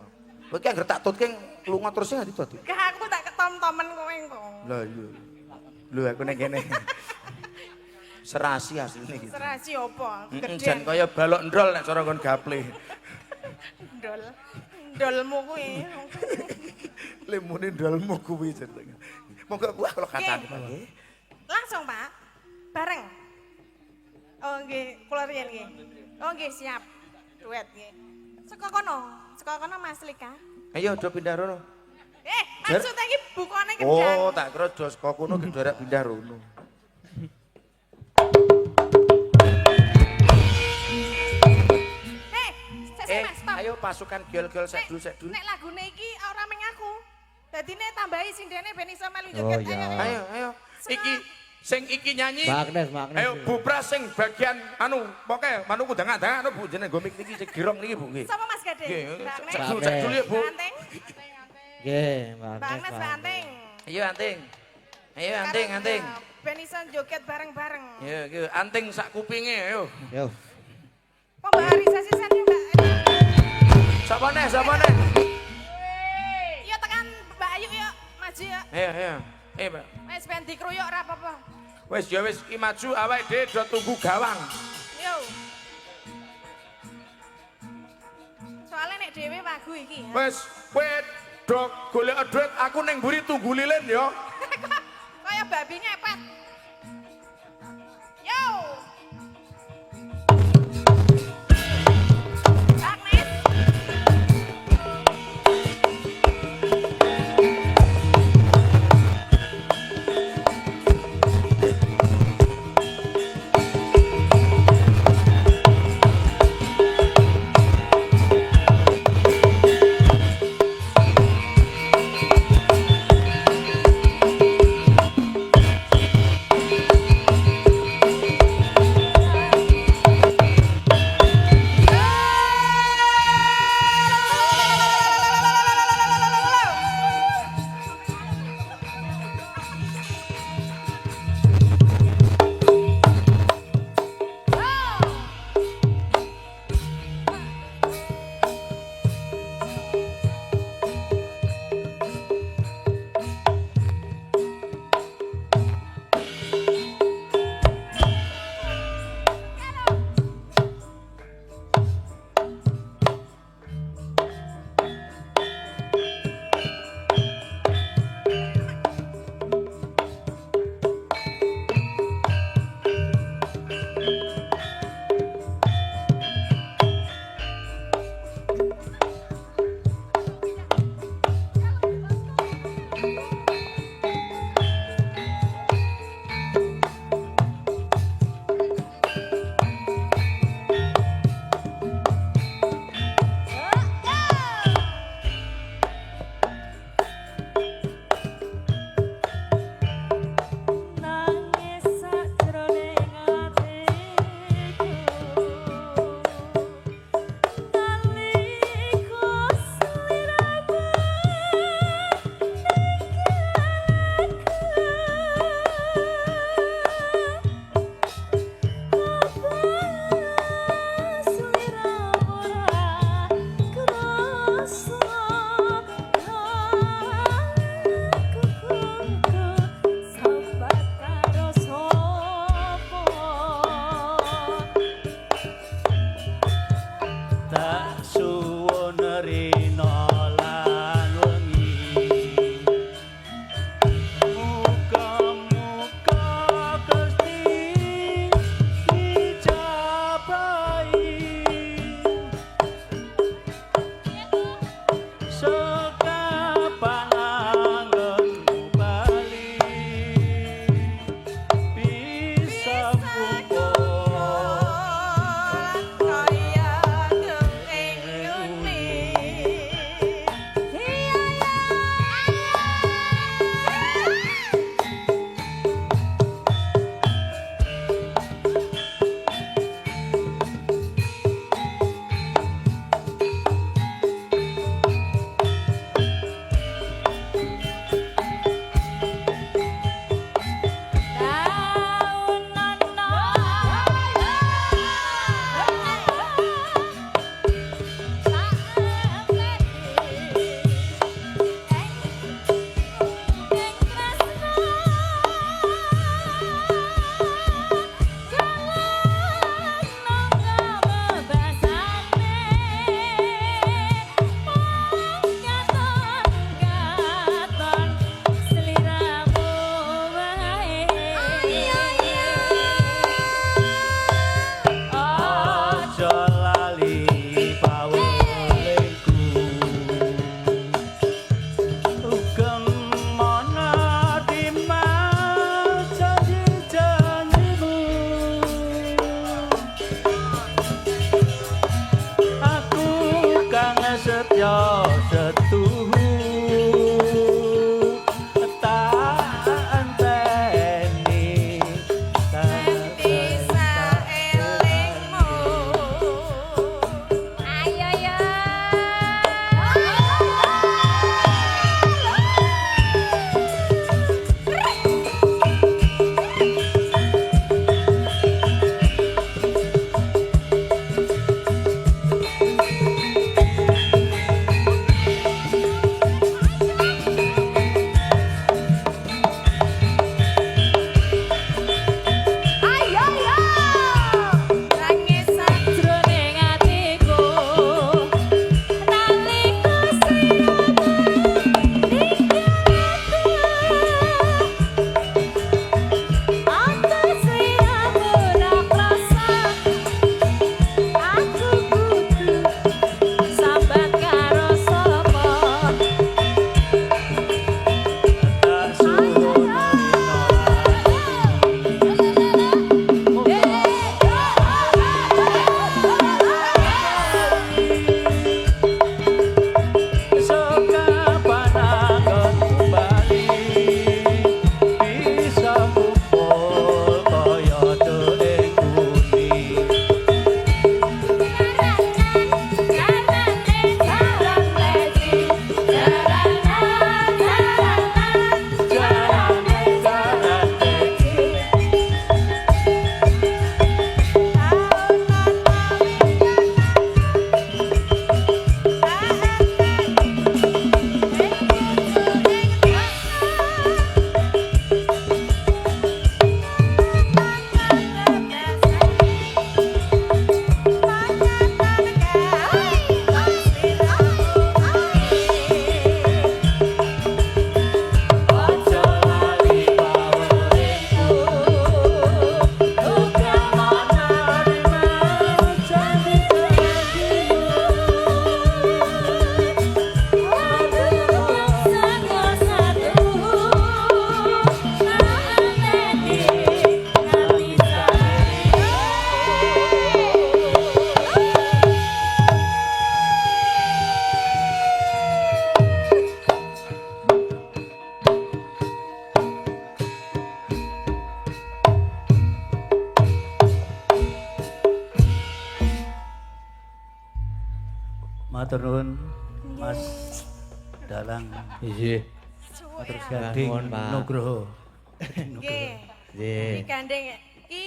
Kowe ki anggere tak tutke lunga terus ya dadi. Kah aku tak ketom-tomen kowe engko. Lah iya. Lho aku ning kene. Serasi asline iki. Serasi apa? Jan Gedhen. kaya balok ndrol nek cara kon gaple. Ndol. Ndolmu kuwi. Lemune ndolmu kuwi jenenge. Monggo kuwi kula kacani Pak nggih. Langsung Pak. Bareng. Oh nggih, kula riyen nggih. Oh nggih siap. Duet nggih. Saka kono Mas Lika. Ayo do pindah rono. Maksudnya iki bukane kendang. Oh, tak kira do saka kono gendarak pindah rono. Sik Mas, stop. Ayo pasukan gel-gel sek dulu. Nek lagune iki ora meng aku. Dadine tambahi sindene ben iso melu Oh, joget. iya. Ayo. Iki sing iki nyanyi. Magnes. Ayo bupras sing bagian pokoke kudang-kudang Bu jeneng gomik niki sing girong niki Bu nggih. Sapa Mas Gade? Nggih, Mbak cek Agnes? dulu ya Bu. Mbak Anting. Nggih, Mbak Agnes, Mbak Anting. Ayo Anting. Ben iso joget bareng-bareng. Ayo, Anting sak kupinge ayo. Yo. Pembaharisasi sani Mbak. Sapa neh? Yo tekan Mbak Ayu yo, maju yo. Ayo. Mbak. Wis ben dikruyuk ora apa-apa. Wis iki maju awake dhewe do tunggu gawang. Yo. Soalnya nek dhewe wagu iki. Wis kowe do golek duit aku ning mburi tunggu lilin ya. Kaya babi ngepet. Yo. Agnes. Tak suwun rina lan wengi Matur nuwun Mas Dalang Iya. Suwuk ya. Gading Nuwun, Pak. Nugroho. Nggih. Nggih. Ki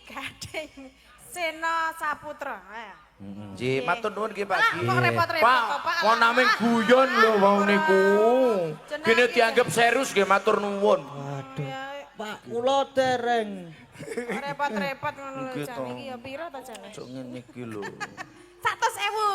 gandeng Sena Saputra. Nggih, matur nuwun nggih Pak. Lah, Nggih. kok repot-repot Pak, kok, Pak? kok namung guyon lho wong niku. Jenenge Kene iki, dianggap serius nggih matur nuwun. Waduh. Ya, Pak, kula dereng. repot-repot ngono lho Nggih, jane toh. iki ya pira ta jane? Cuk ngene iki lho. 100.000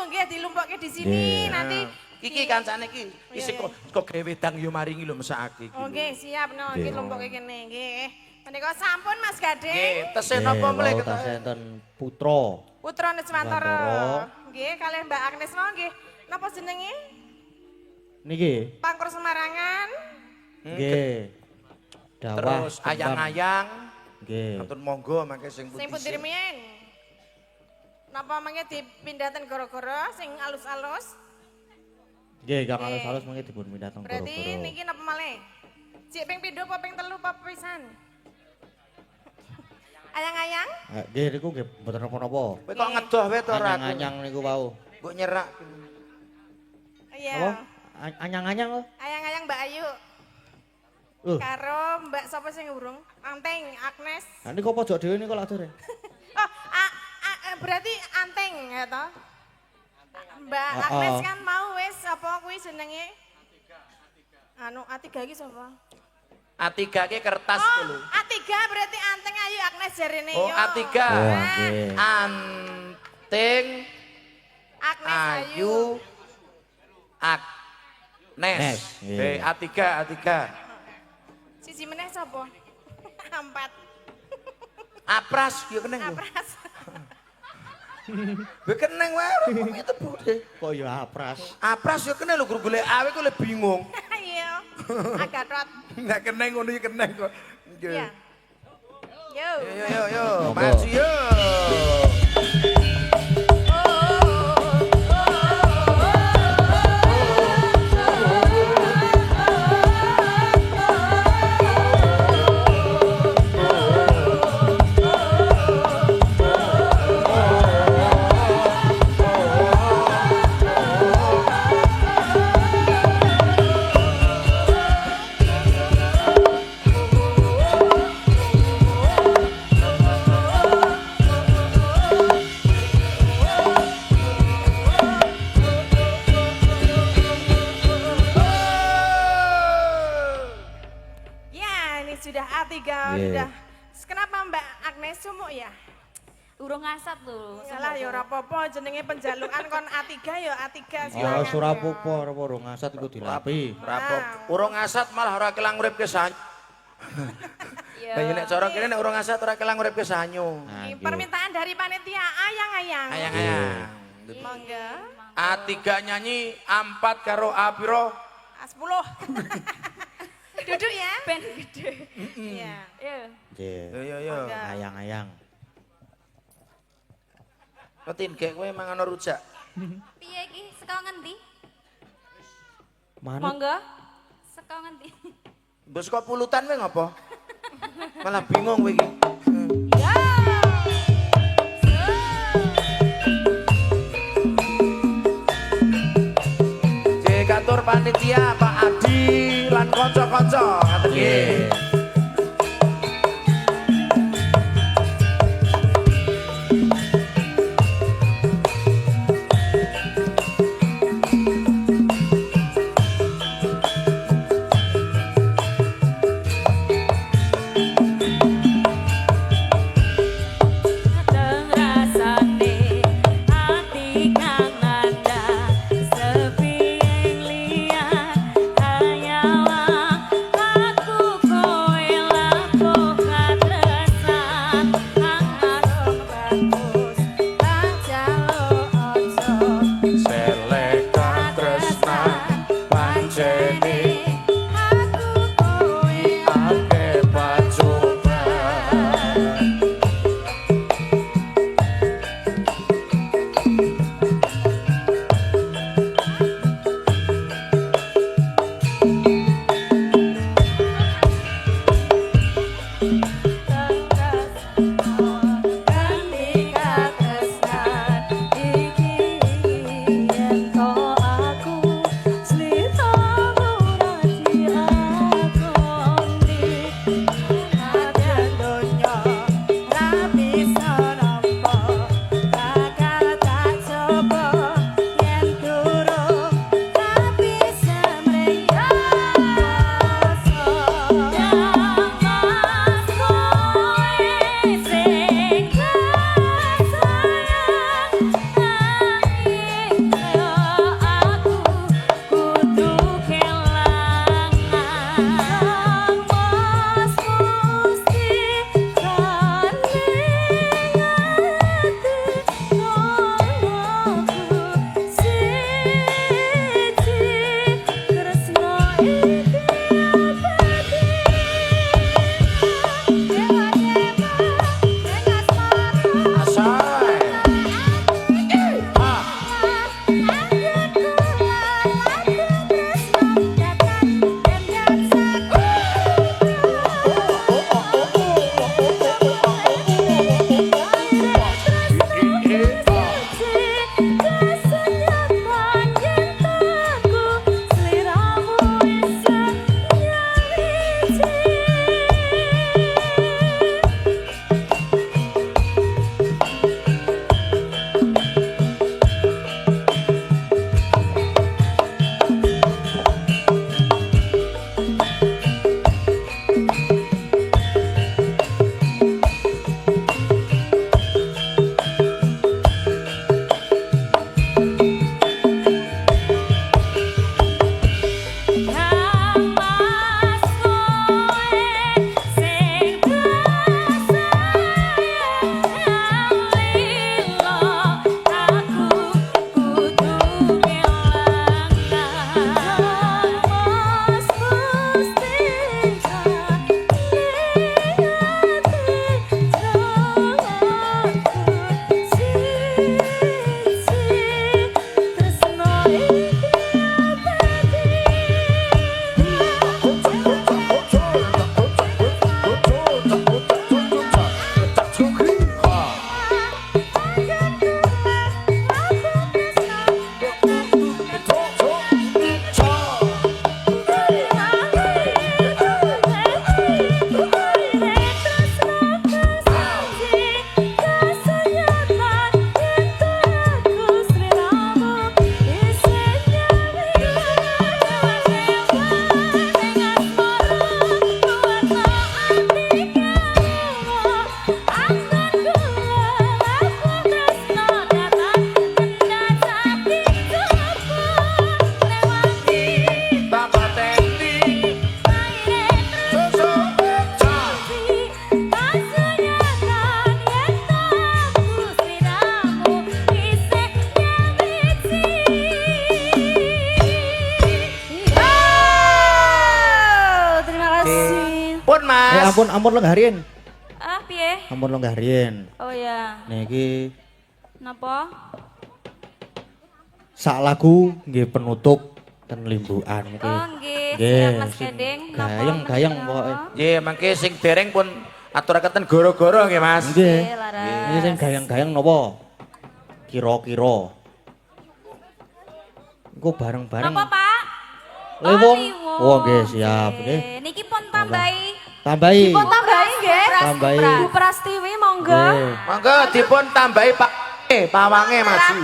nggih dilumpukke di sini nanti Iki kancane iki isih Iya, kok gawe wedang yo maringi lho mesake iki. Oh nggih, siap no iki lumpukke kene nggih. Menika sampun Mas Nggih, Gading. tesen apa mleh Kula kita? tasenten putra. Putra Neswantara. Neswantara. Nggih, kalih Mbak Agnes no nggih. Napa jenenge? Niki. Pangkur Semarangan. Nggih. Dawah. Terus Kembang. ayang-ayang. Nggih. Matur monggo mangke sing Sing putih. putih riyen. Napa mangke dipindahaken gara-gara sing alus-alus? Nggih, Kang alus-alus mengke dipun pindah teng Berarti Goro-goro. niki napa malih? Cik ping pindho apa ping telu apa pisan? Ayang-ayang? Nggih niku nggih mboten napa-napa. Kowe kok ngedoh wae to ora? Anyang-anyang niku wau. Kok nyerak. Iya. Apa? Anyang-anyang lho. Ayang-ayang Mbak Ayu. Karo Mbak sapa sing urung? Anteng, Agnes. Lah niku pojok dhewe niku lak dore. Oh, berarti Anteng ya toh? Mbak Oh, Agnes oh. kan mau wis apa kuwi jenenge? Anu A3 iki sapa? A3 ki kertas Oh, lho. A3 berarti Anteng Ayu Agnes jarene Oh, yo. A3. Oh, Nah, nggih. Anting Agnes Ayu. Ayu Agnes. Nes, nggih. A3. Siji meneh sapa? Empat. Apras ya keneng lho. Apras. Kowe keneng wae ora kok tebu deh. Kok ya apras. Apras ya keneng lho guru golek awe kok le bingung. Iya. Agatot. Enggak keneng ngono ya keneng kok. Iya. Yo. Yo, Monggo. maju yo. Ya, ini sudah A3 Iya. sudah. Kenapa Mbak Agnes sumuk ya? Urung ngasat lho. Salah ya ora apa-apa jenenge penjalukan kon A3 ya A3 Ya silakan. surapopo ora ora ngasat iku dilapi. Rapo. Urung asat malah ora kelang uripke sanyo. Iya. Lah nek cara kene nek urung asat ora kelang uripke sanyo. Nah, Ini nggih. permintaan dari panitia ayang-ayang. Ayang-ayang. Monggo. A3 nyanyi, A4 karo A piro? A10. Duduk ya. Ben gede. Iya. Iya. Nggih. Yo. Monggo. Ayang-ayang. Ketin gek kowe mangan rujak. Piye iki? Saka ngendi? Manut Monggo. Saka ngendi? Mbok kok pulutan kowe ngopo? Malah bingung kowe iki. Ya. Katur panitia Pak Adi lan kanca-kanca ngaten nggih. Kadang rasane ati kang anda sepi yang liat hayalan aku koyo ampun lenggah riyen. Ah, piye? Ampun lenggah riyen. Oh ya. Niki Napa? sak lagu nggih penutup ten limbukan niki. Oh, nggih. Nggih, Siap Mas sing Gedeng. Napa? Gayeng-gayeng pokoke. Nggih, mangke sing dereng pun aturaken goro-goro nggih Mas. Nggih. Nggih, laras. Ini sing gayeng-gayeng napa? Kira-kira. Engko bareng-bareng. Napa, Pak? Liwung. liwung. Oh, nggih, siap nggih. Niki pun tambahi. Tambahi. Dipun tambahi nggih. Tambahi. Bu Prastiwi monggo. Nggih. Monggo dipun tambahi Pak pawange maju.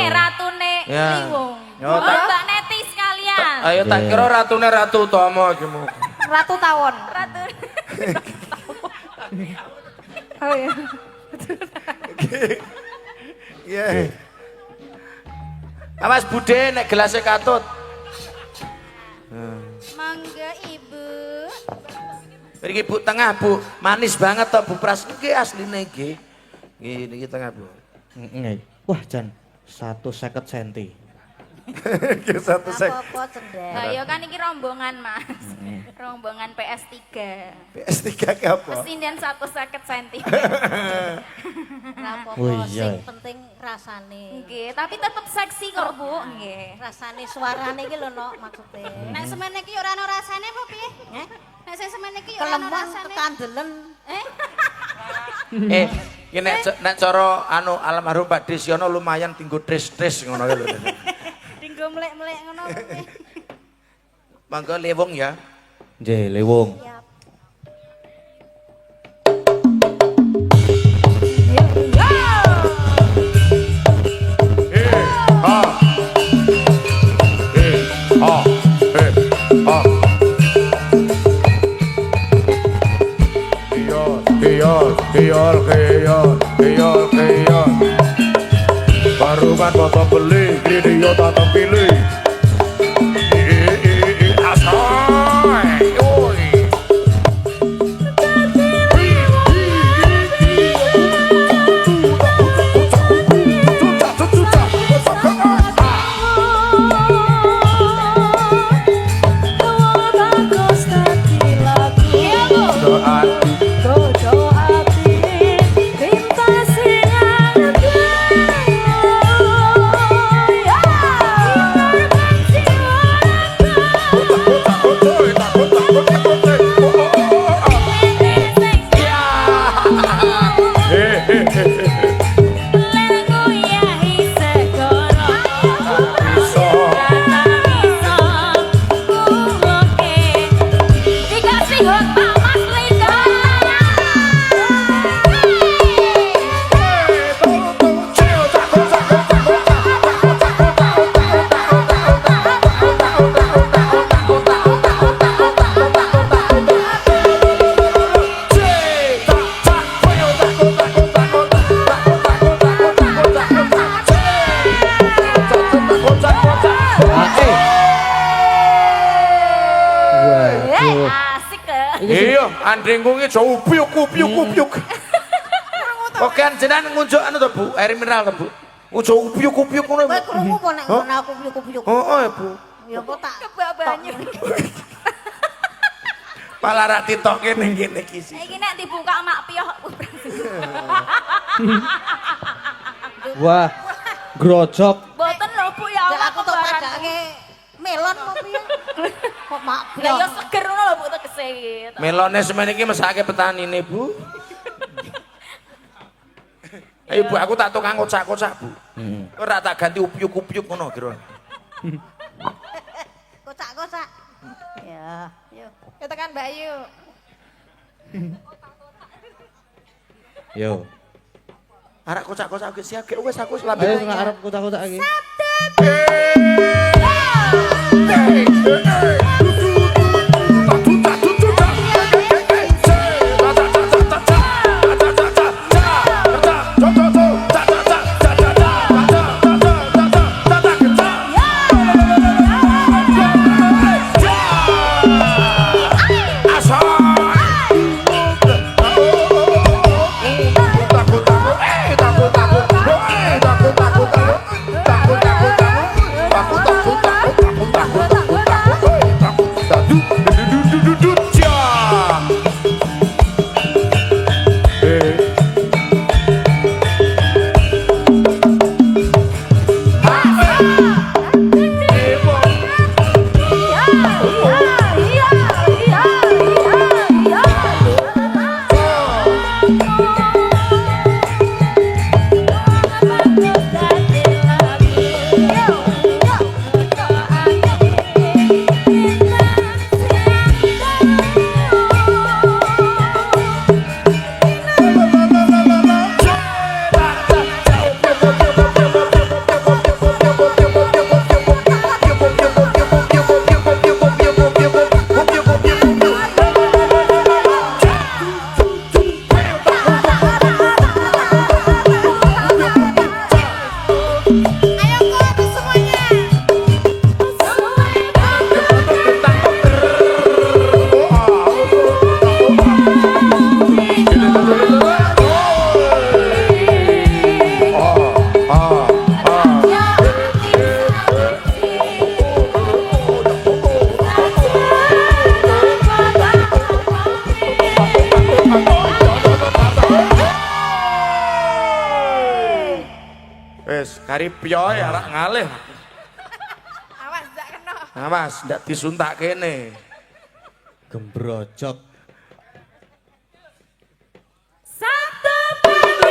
Ratune Ya. liwung. Yo, Oh, tak- Mbak Neti sekalian. Ayo tak Nggih. kira ratune Ratu Utama iki mu. Ratu Tawon. Ratu. Oh iya. Iya. Mas Bude nek gelasnya katut. Mangga Ibu. Mriki Bu tengah Bu, manis banget toh Bu Pras. Nggih asline nggih. Nggih niki tengah Bu. Nggih. Wah, jan 150 cm. Nggih satu sek. Apa cendek? Lah ya kan iki rombongan, Mas. Rombongan PS3. PS3 ke apa? Pesinden 150 cm. Oh iya. penting rasane. Nggih, tapi tetep seksi kok, Bu. Nggih. Rasane suarane iki lho no maksudnya. Nek semene iki ora ana rasane apa piye? Heh? Nek sing semene iki ora ana Kelemon rasane. kekandelen. Iki nek cara anu almarhum Pak Desyono lumayan tinggu tris-tris ngono lho. Dinggo mlek-mlek ngono apa piye? Monggo lewung ya. Nggih, liwung. Baru kan foto beli, video tak pilih. Iya, andengkunge aja upyuk. Oke, jenengan ngunjuk anu to, Bu? Air mineral to, Bu? Aja upyuk ngono. Kowe krungu apa nek ngono aku piyuk-piyuk. Oh, ya, Bu. Ya kok tak Kebak banyu. Pala rak ditokke ning kene iki sih. Iki nek dibuka mak piyoh. Wah, grojok. Mboten lho, Bu ya ya Allah aku tok kebaran. padake melon apa piye? Kok mak Lah ya seger ngono lho, Bu tegese iki. Melone semene iki mesake petanine, Bu. Ayo Bu, aku tak tukang kocak-kocak, Bu. Ora tak ganti upyuk-upyuk ngono kira. kocak-kocak. Ya, yuk. Ya tekan Mbak Ayu. Yo. Arek kocak-kocak wis siap, wis aku wis Ayo lambe. tengah arep kotak-kotak iki. pyoe arak ngalih. Awas ndak kena. Awas ndak disuntak kene. Gembrojok. Satu pagi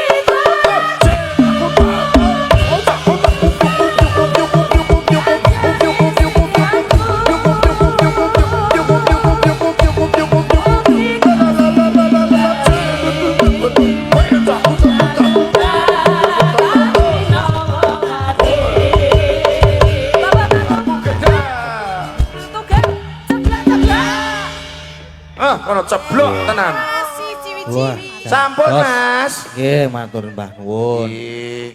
Kono ceblok tenan. Masih Wah. ciwi-ciwi. Sampun, Bos. Mas. Nggih, matur Mbah nuwun. Nggih.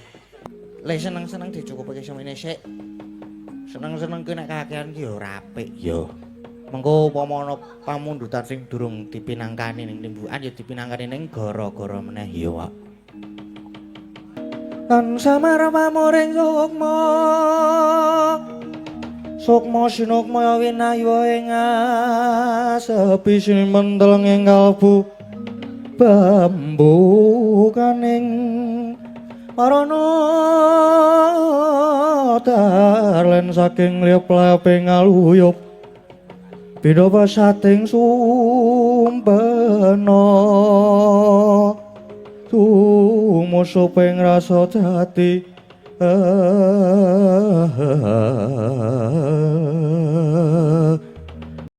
Le seneng-seneng dicukupake semene sik. Seneng-seneng ki nek kakean ki ya ora apik. Yo. Mengko upama ana pamundutan sing durung dipinangkani ning timbukan ya dipinangkani ning gara-gara meneh. Iya, Pak. Lan samar pamuring sukma sukma sinukmaya winaywa ing asepi simentel ing kalbu bambu kaning marana darlen saking liep-lieping aluyup beda pasating sumpena tumusuping rasa jati